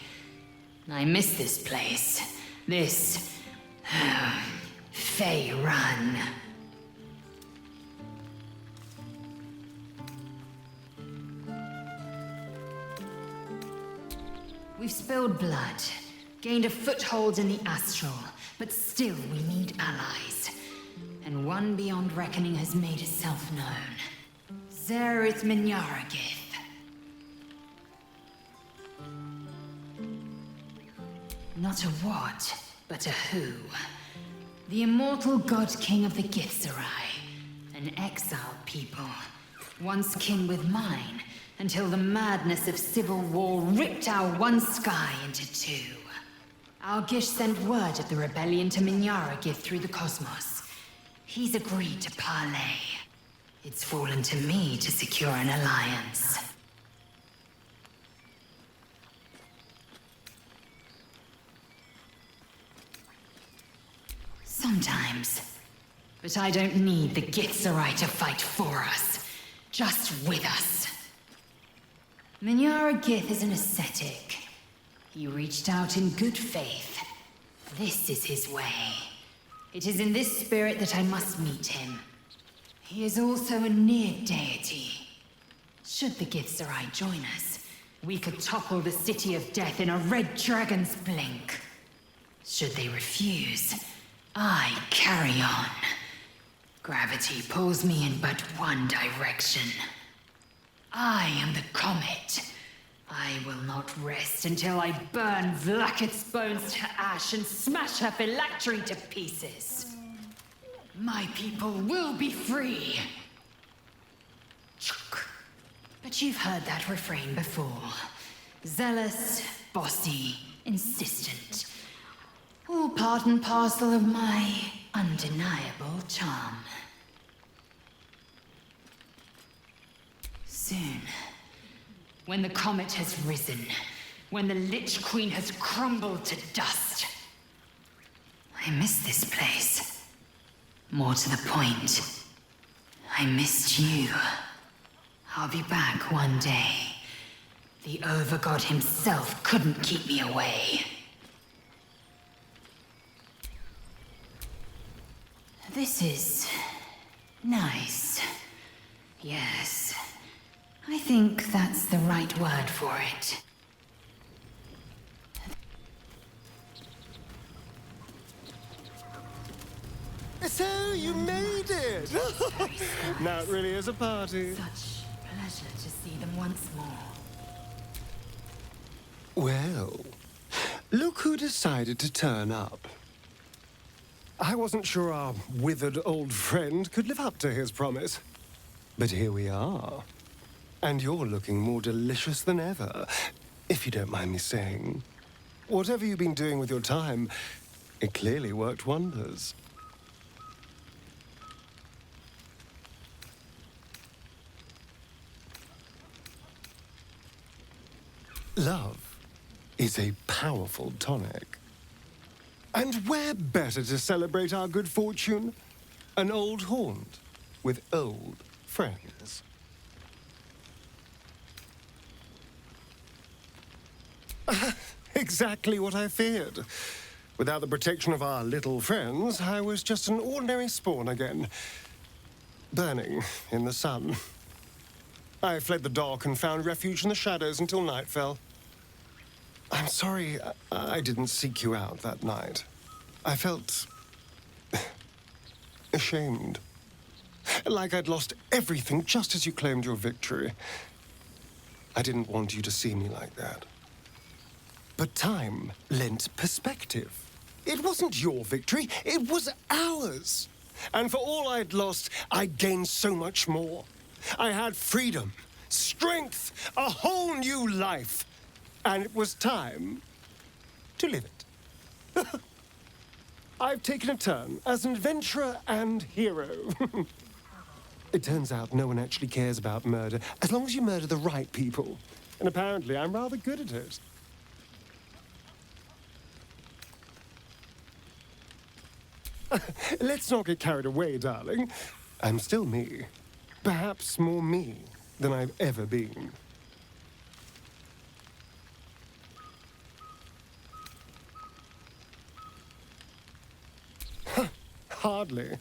I miss this place. This... Fey Run. We've spilled blood, gained a foothold in the astral, but still we need allies. And one beyond reckoning has made itself known. Zerith Minyaragith. Not a what, but a who. The immortal god king of the Githzerai. An exiled people. Once kin with mine, until the madness of civil war ripped our one sky into 2. Our Gish sent word of the rebellion to Minyaragith through the cosmos. He's agreed to parley. It's fallen to me to secure an alliance. Sometimes. But I don't need the Githzerai to fight for us. Just with us. Minyara Gith is an ascetic. He reached out in good faith. This is his way. It is in this spirit that I must meet him. He is also a near deity. Should the Githzerai join us, we could topple the City of Death in a red dragon's blink. Should they refuse, I carry on. Gravity pulls me in but one direction. I am the comet. I will not rest until I burn Vlakith's bones to ash and smash her phylactery to pieces. My people will be free. But you've heard that refrain before. Zealous, bossy, insistent. All part and parcel of my undeniable charm. Soon, when the comet has risen, when the Lich Queen has crumbled to dust, I miss this place. More to the point, I missed you. I'll be back one day. The Overgod himself couldn't keep me away. This is nice. Yes. I think that's the right word for it. So you made it! Now it really is a party. Such pleasure to see them once more. Well, look who decided to turn up. I wasn't sure our withered old friend could live up to his promise. But here we are. And you're looking more delicious than ever, if you don't mind me saying. Whatever you've been doing with your time, it clearly worked wonders. Love is a powerful tonic. And where better to celebrate our good fortune? An old haunt with old friends. Exactly what I feared. Without the protection of our little friends, I was just an ordinary spawn again. Burning in the sun. I fled the dock and found refuge in the shadows until night fell. I'm sorry I didn't seek you out that night. I felt ashamed. Like I'd lost everything just as you claimed your victory. I didn't want you to see me like that. But time lent perspective. It wasn't your victory, it was ours. And for all I'd lost, I'd gained so much more. I had freedom, strength, a whole new life. And it was time to live it. I've taken a turn as an adventurer and hero. It turns out no one actually cares about murder, as long as you murder the right people. And apparently I'm rather good at it. Let's not get carried away, darling. I'm still me. Perhaps more me than I've ever been. Hardly.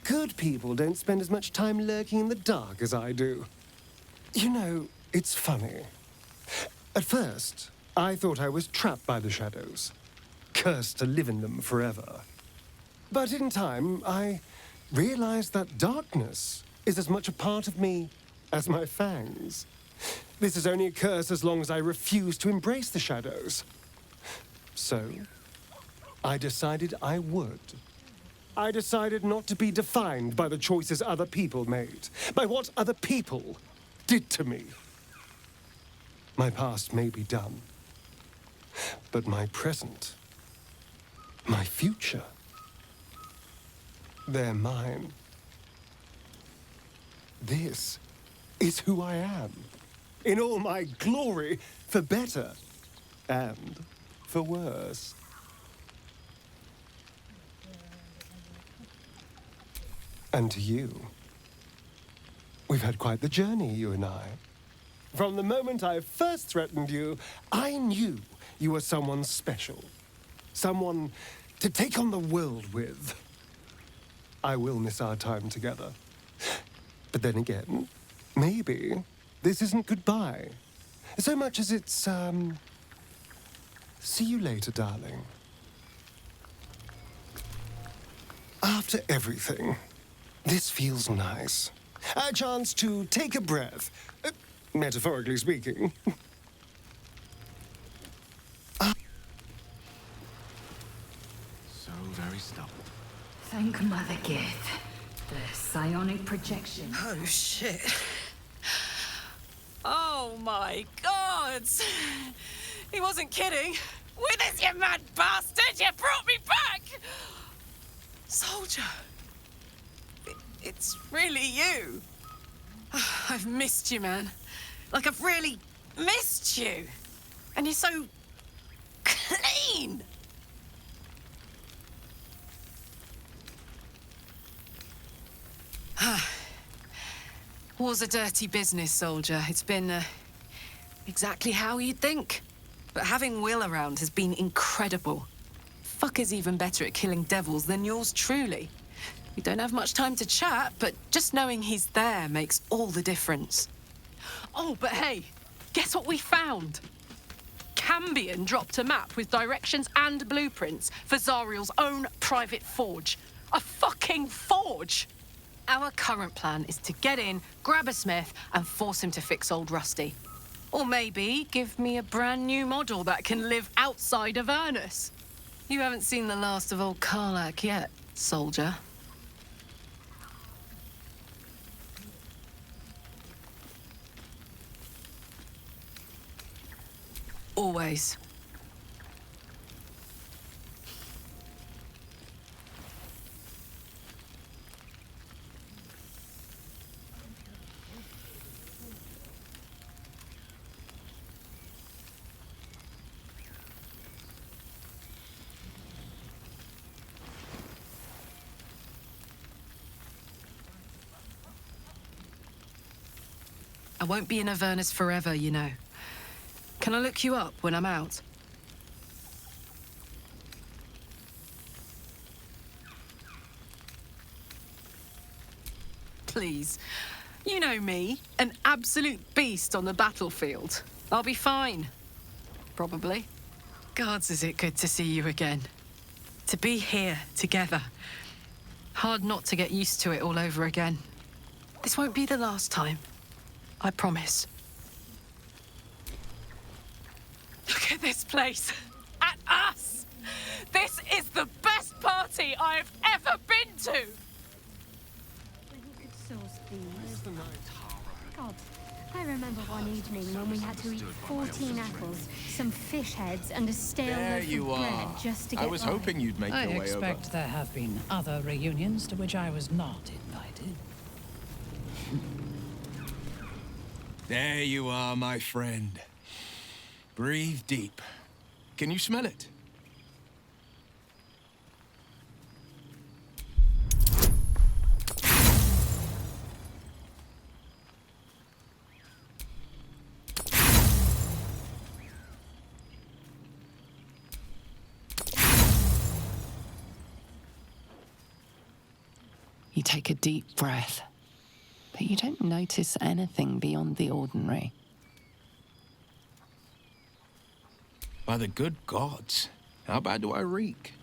Good people don't spend as much time lurking in the dark as I do. You know, it's funny. At first, I thought I was trapped by the shadows, cursed to live in them forever. But in time, I realized that darkness is as much a part of me as my fangs. This is only a curse as long as I refuse to embrace the shadows. So, I decided I would. I decided not to be defined by the choices other people made, by what other people did to me. My past may be done, but my present, my future, they're mine. This is who I am. In all my glory, for better and for worse. And to you, we've had quite the journey, you and I. From the moment I first threatened you, I knew you were someone special. Someone to take on the world with. I will miss our time together. But then again, maybe this isn't goodbye. So much as it's, see you later, darling. After everything, this feels nice. A chance to take a breath, metaphorically speaking. So very stubborn. Thank Mother Gith. The psionic projection. Oh, shit. Oh, my God! He wasn't kidding. Withers, you mad bastard! You brought me back! Soldier. It's really you. I've missed you, man. Like, I've really missed you. And you're so clean. War's a dirty business, soldier. It's been exactly how you'd think. But having Will around has been incredible. Fucker's even better at killing devils than yours truly. We don't have much time to chat, but just knowing he's there makes all the difference. Oh, but hey, guess what we found? Cambion dropped a map with directions and blueprints for Zariel's own private forge. A fucking forge! Our current plan is to get in, grab a smith, and force him to fix old Rusty. Or maybe give me a brand new model that can live outside of Ernest. You haven't seen the last of old Karlak yet, soldier. Always. I won't be in Avernus forever, you know. Can I look you up when I'm out? Please. You know me, an absolute beast on the battlefield. I'll be fine. Probably. Gods, is it good to see you again. To be here, together. Hard not to get used to it all over again. This won't be the last time. I promise. Look at this place. At us! This is the best party I've ever been to! God, I remember one evening when we had to eat 14 apples, some fish heads, and a stale There loaf you of bread are. just to get I was by. hoping you'd make I your way over. expect there have been other reunions to which I was not invited. There you are, my friend. Breathe deep. Can you smell it? You take a deep breath, but you don't notice anything beyond the ordinary. By the good gods, how bad do I reek?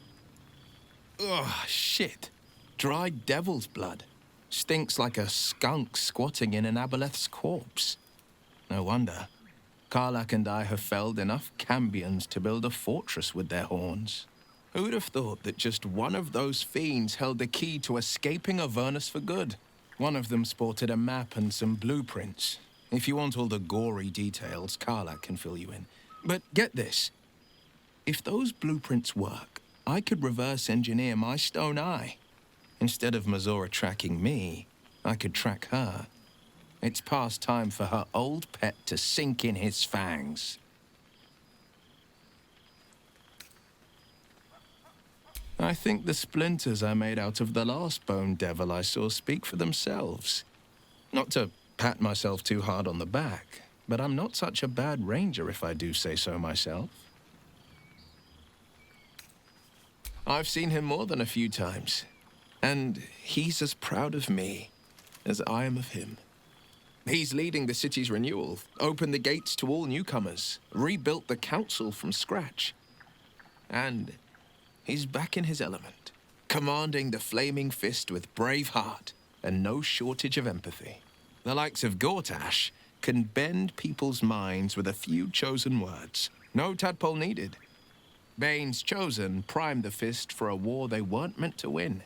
Ugh, shit. Dried devil's blood. Stinks like a skunk squatting in an aboleth's corpse. No wonder. Karlak and I have felled enough Cambions to build a fortress with their horns. Who'd have thought that just one of those fiends held the key to escaping Avernus for good? One of them sported a map and some blueprints. If you want all the gory details, Karlak can fill you in. But get this. If those blueprints work, I could reverse engineer my stone eye. Instead of Mazora tracking me, I could track her. It's past time for her old pet to sink in his fangs. I think the splinters I made out of the last bone devil I saw speak for themselves. Not to pat myself too hard on the back, but I'm not such a bad ranger if I do say so myself. I've seen him more than a few times, and he's as proud of me as I am of him. He's leading the city's renewal, opened the gates to all newcomers, rebuilt the council from scratch. And he's back in his element, commanding the Flaming Fist with brave heart and no shortage of empathy. The likes of Gortash can bend people's minds with a few chosen words. No tadpole needed. Bane's Chosen primed the Fist for a war they weren't meant to win.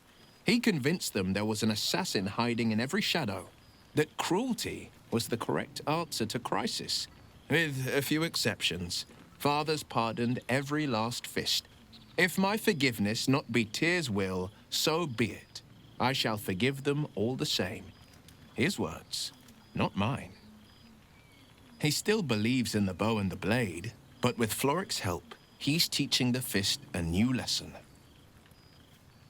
He convinced them there was an assassin hiding in every shadow, that cruelty was the correct answer to crisis. With a few exceptions, fathers pardoned every last fist. If my forgiveness not be Tyr's will, so be it. I shall forgive them all the same. His words, not mine. He still believes in the bow and the blade, but with Floric's help, he's teaching the Fist a new lesson.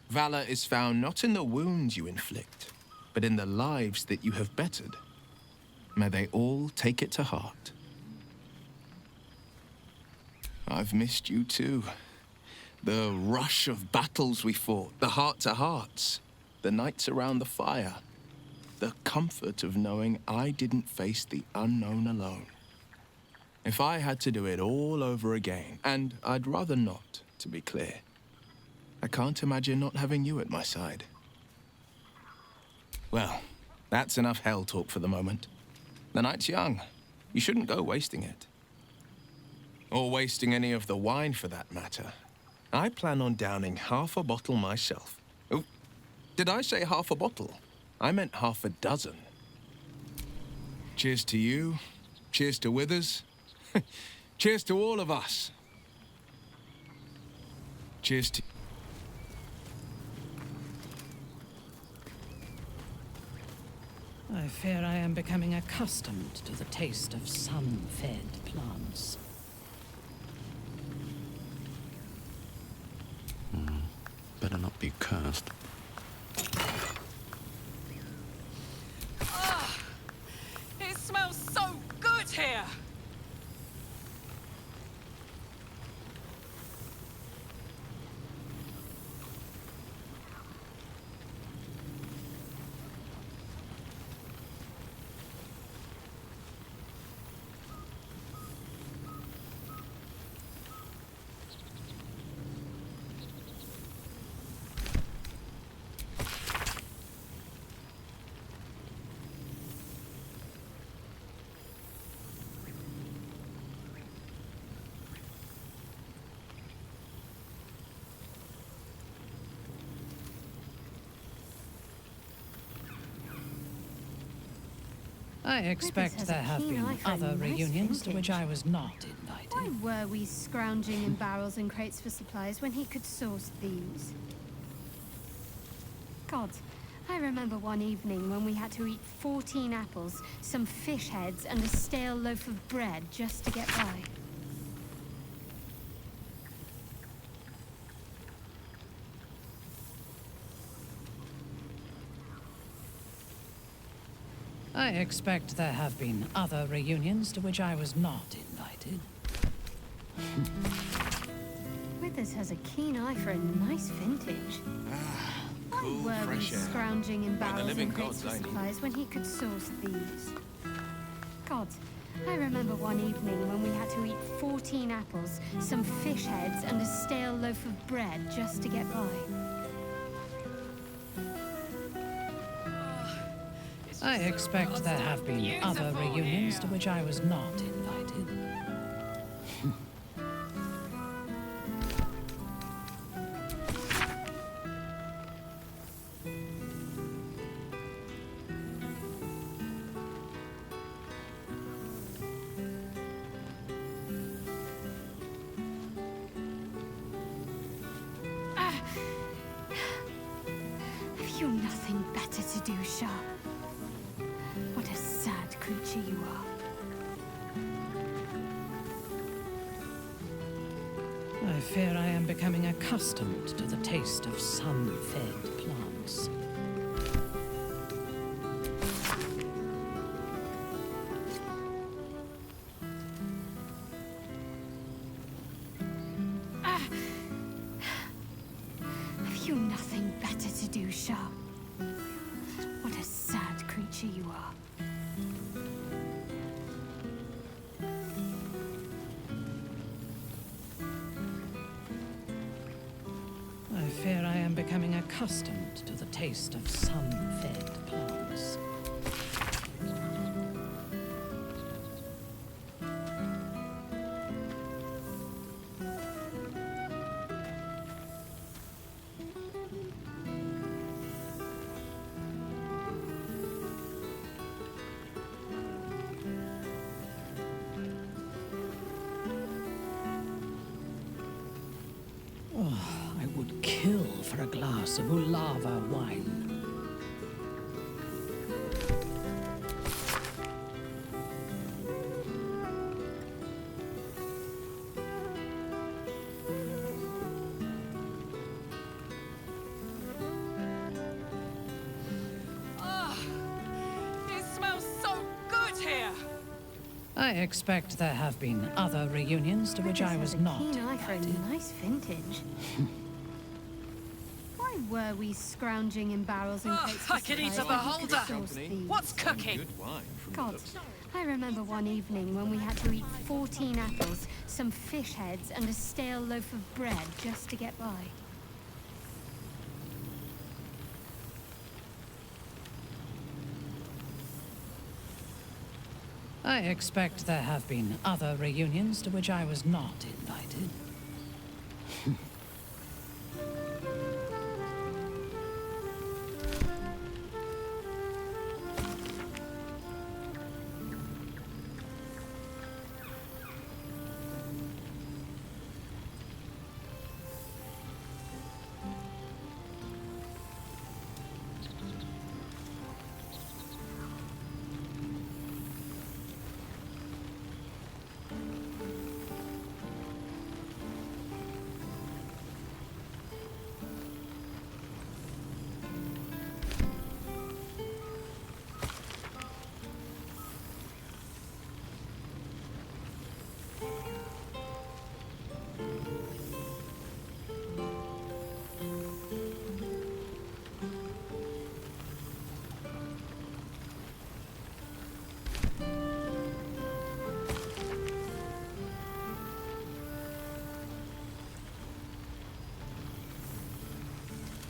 Valor is found not in the wounds you inflict, but in the lives that you have bettered. May they all take it to heart. I've missed you too. The rush of battles we fought, the heart-to-hearts, the nights around the fire, the comfort of knowing I didn't face the unknown alone. If I had to do it all over again, and I'd rather not, to be clear, I can't imagine not having you at my side. Well, that's enough hell talk for the moment. The night's young. You shouldn't go wasting it. Or wasting any of the wine, for that matter. I plan on downing half a bottle myself. Oh, did I say half a bottle? I meant half a dozen. Cheers to you. Cheers to Withers. Cheers to all of us. Cheers to... I fear I am becoming accustomed to the taste of sun-fed plants. Better not be cursed. It smells so good here! I expect there have been other reunions to which I was not invited. Why were we scrounging in barrels and crates for supplies when he could source these? God, I remember one evening when we had to eat 14 apples, some fish heads, and a stale loaf of bread just to get by. I expect there have been other reunions to which I was not invited. Withers has a keen eye for a nice vintage. Cool, Why were we fresh air. scrounging in By the barrels living and crates gods, for I need. supplies when he could source these? God, I remember one evening when we had to eat 14 apples, some fish heads, and a stale loaf of bread just to get by. I expect there have been other reunions to which I was not invited. Have you nothing better to do, Shah? What a sad creature you are. I fear I am becoming accustomed to the taste of sun-fed plants. Have you nothing better to do, Sharp? What a sad creature you are. I fear I am becoming accustomed to the taste of sun-fed plants. I would kill for a glass of Ulava wine. It smells so good here! I expect there have been other reunions to which I was not Keen eye for a invited. nice vintage. Why were we scrounging in barrels and crates for I could eat a supplies when we could beholder. source these? What's cooking? God, I remember one evening when we had to eat 14 apples, some fish heads, and a stale loaf of bread just to get by. I expect there have been other reunions to which I was not invited.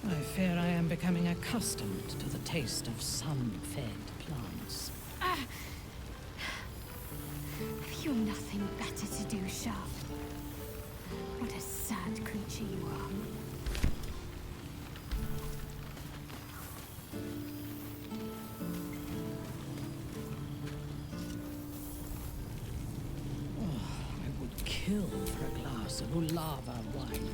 I fear I am becoming accustomed to the taste of sun-fed plants. Have you nothing better to do, Sharp? What a sad creature you are. I would kill for a glass of Ulava wine.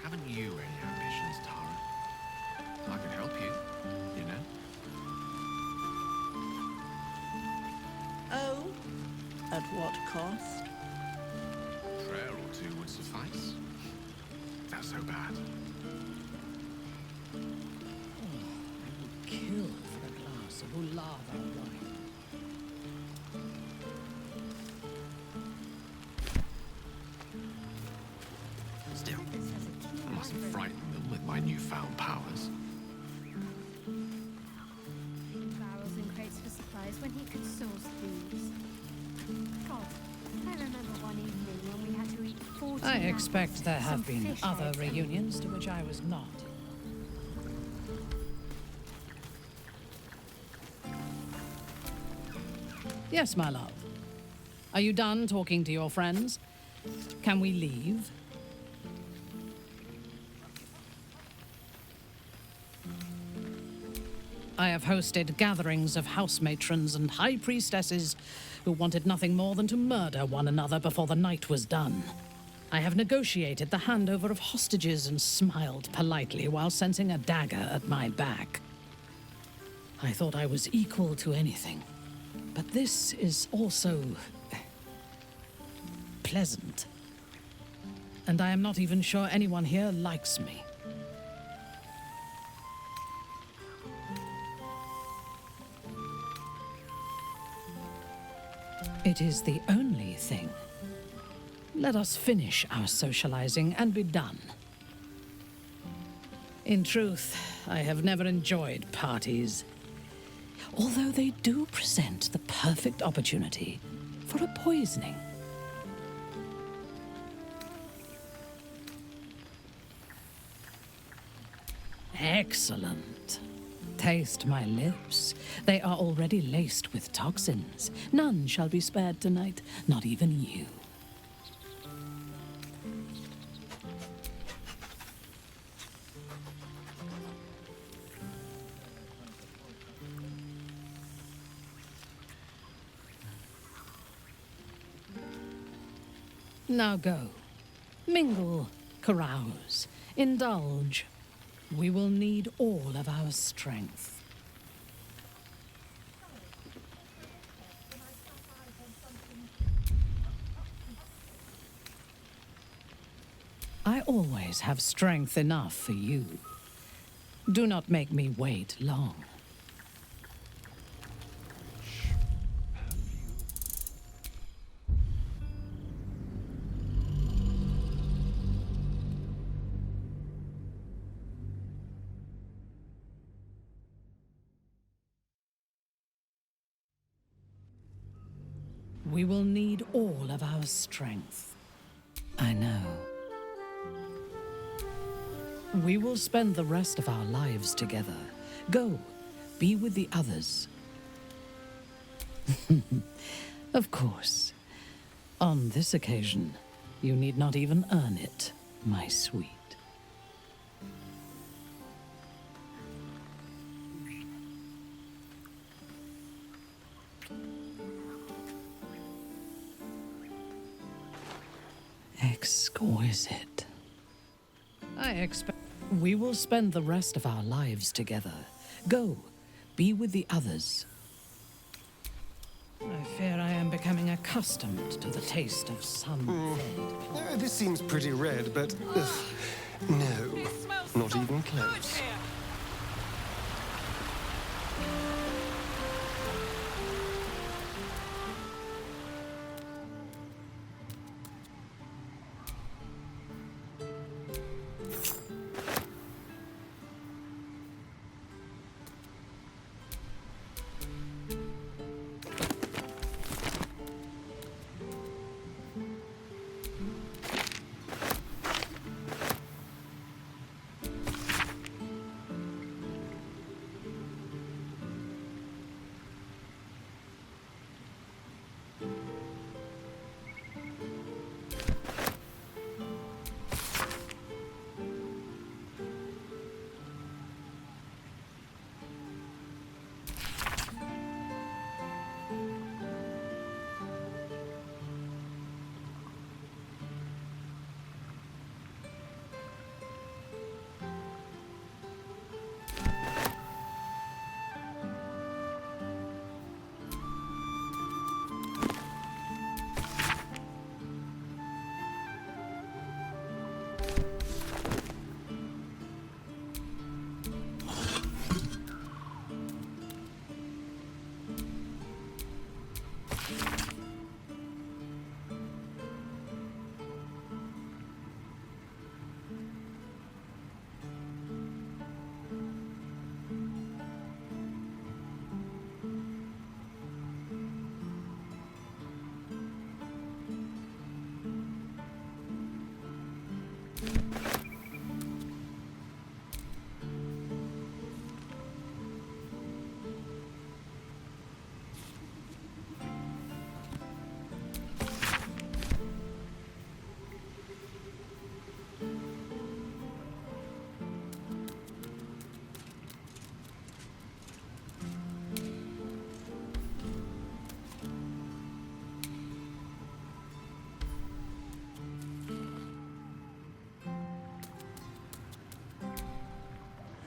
Haven't you any ambitions, Tara? I can help you, you know? Oh? At what cost? A prayer or two would suffice. That's so bad. I would kill for a glass of Ulava wine. Still, I mustn't frighten them with my newfound powers. Barrels and crates for supplies when he could source these. God, I remember one evening when we had to eat 14 I expect apples, there some have been fish other heads, and reunions to which I was not. Yes, my love. Are you done talking to your friends? Can we leave? I have hosted gatherings of house matrons and high priestesses who wanted nothing more than to murder one another before the night was done. I have negotiated the handover of hostages and smiled politely while sensing a dagger at my back. I thought I was equal to anything, but this is also pleasant. And I am not even sure anyone here likes me. It is the only thing. Let us finish our socializing and be done. In truth, I have never enjoyed parties, although they do present the perfect opportunity for a poisoning. Excellent. Taste my lips. They are already laced with toxins. None shall be spared tonight, not even you. Now go. Mingle, carouse, indulge. We will need all of our strength. I always have strength enough for you. Do not make me wait long. We will need all of our strength. I know. We will spend the rest of our lives together. Go, be with the others. Of course. On this occasion, you need not even earn it, my sweet. Exquisite. I expect we will spend the rest of our lives together. Go, be with the others. I fear I am becoming accustomed to the taste of sun-fed. This seems pretty red, but no, not even close.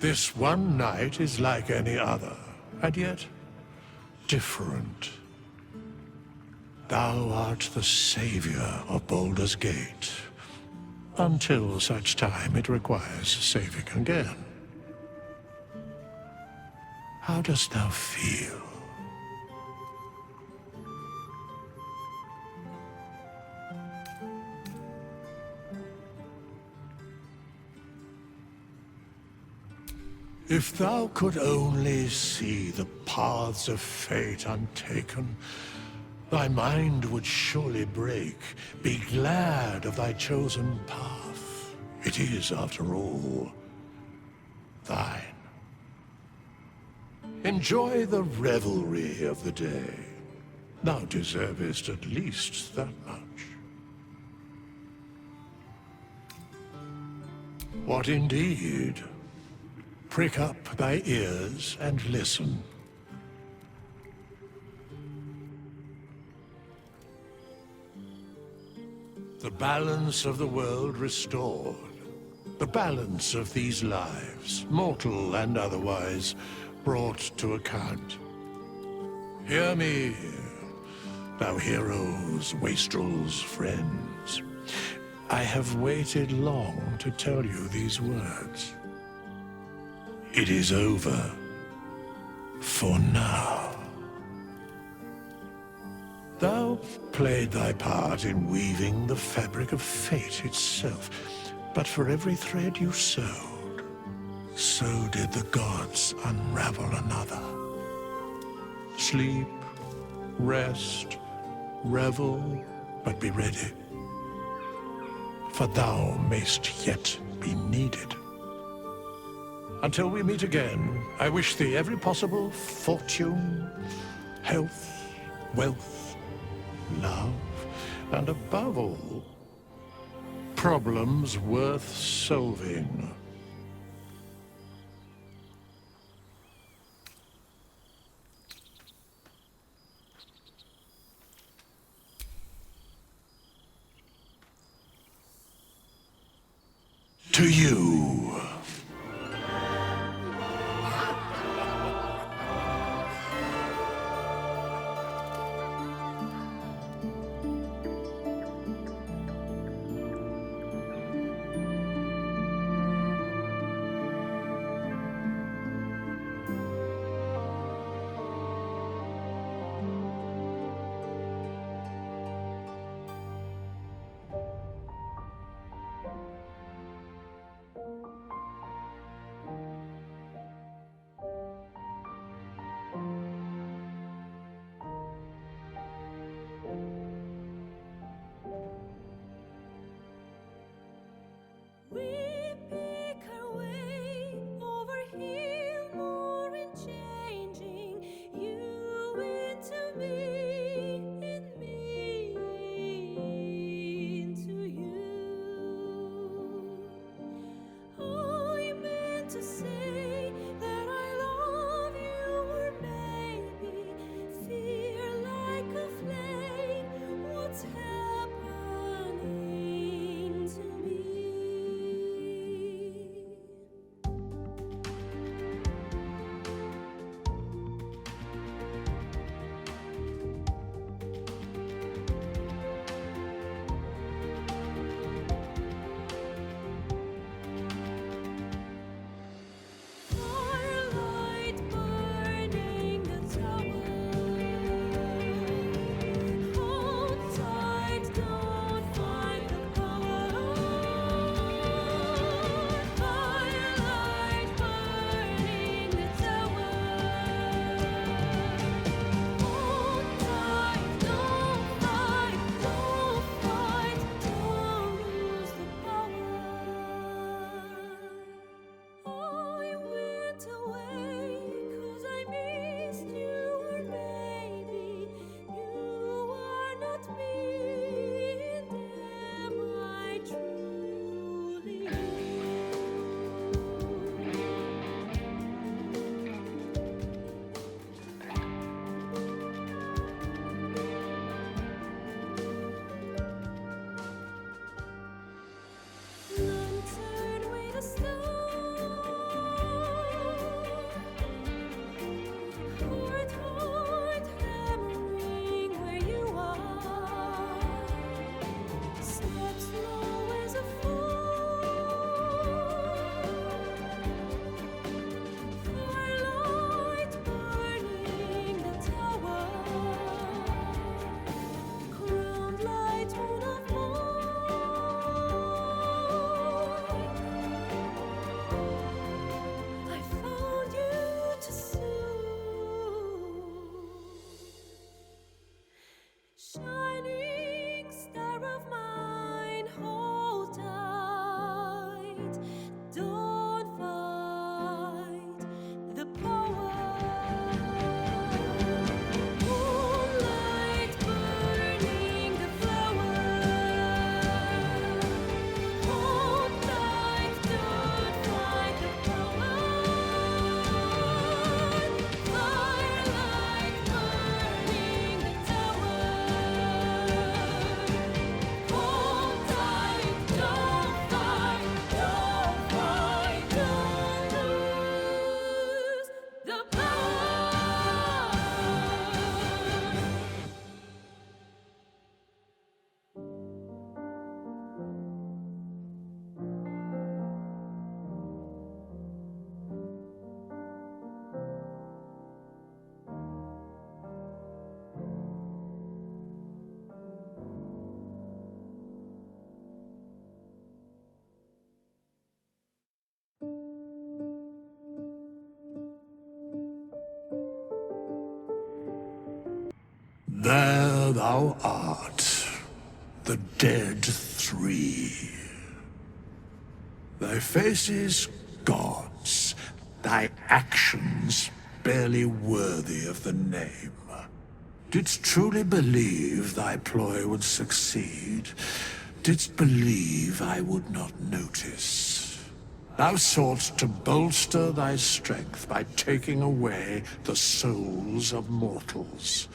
This one night is like any other, and yet different. Thou art the savior of Baldur's Gate, until such time it requires saving again. How dost thou feel? If thou could only see the paths of fate untaken, thy mind would surely break. Be glad of thy chosen path. It is, after all, thine. Enjoy the revelry of the day. Thou deservest at least that much. What indeed? Prick up thy ears and listen. The balance of the world restored. The balance of these lives, mortal and otherwise, brought to account. Hear me, thou heroes, wastrels, friends. I have waited long to tell you these words. It is over. For now. Thou played thy part in weaving the fabric of fate itself, but for every thread you sewed, so did the gods unravel another. Sleep, rest, revel, but be ready. For thou mayst yet be needed. Until we meet again, I wish thee every possible fortune, health, wealth, love, and above all, problems worth solving. To you. There thou art, the dead three. Thy faces gods, thy actions barely worthy of the name. Didst truly believe thy ploy would succeed? Didst believe I would not notice? Thou soughtst to bolster thy strength by taking away the souls of mortals.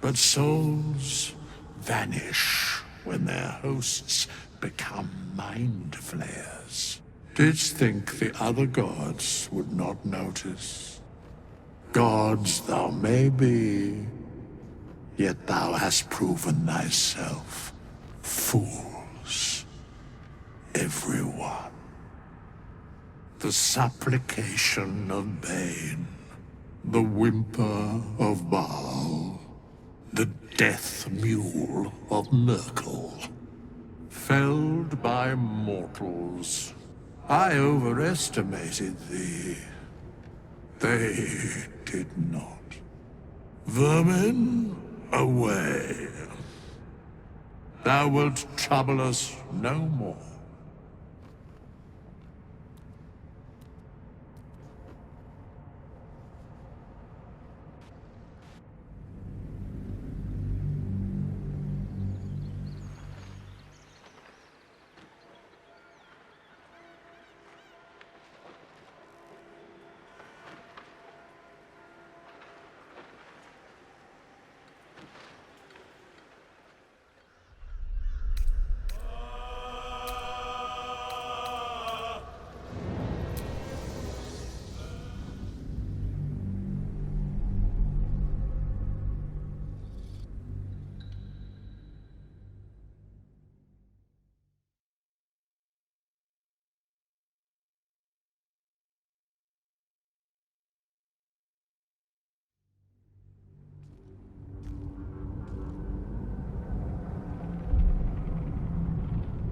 But souls vanish when their hosts become mind flayers. Didst think the other gods would not notice? Gods thou may be, yet thou hast proven thyself fools, everyone. The supplication of Bane, the whimper of Baal, the death mule of Merkel. Felled by mortals, I overestimated thee. They did not. Vermin, away. Thou wilt trouble us no more.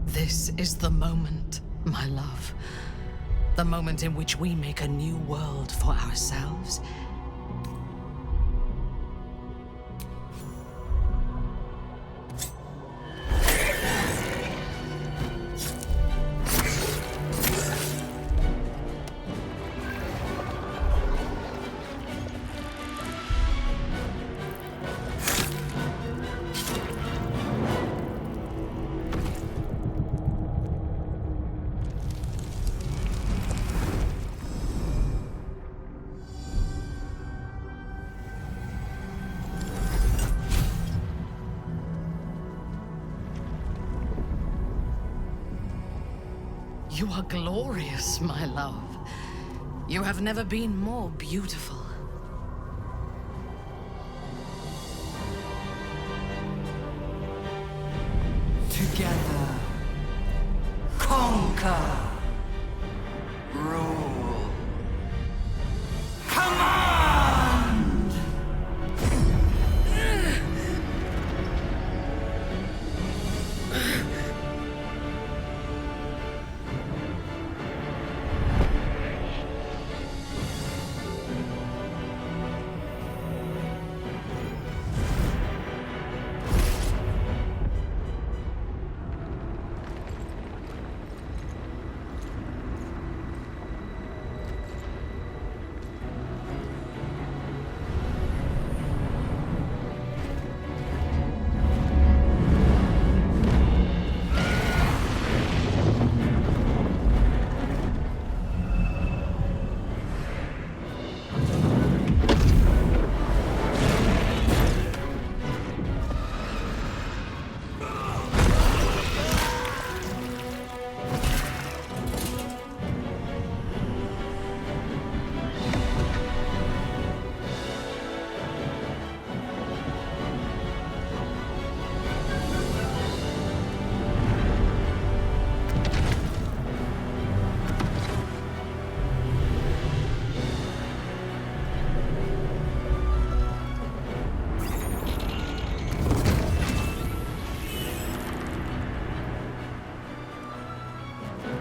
This is the moment, my love. The moment in which we make a new world for ourselves. You are glorious, my love. You have never been more beautiful. Together, conquer, rule, command!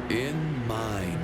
In my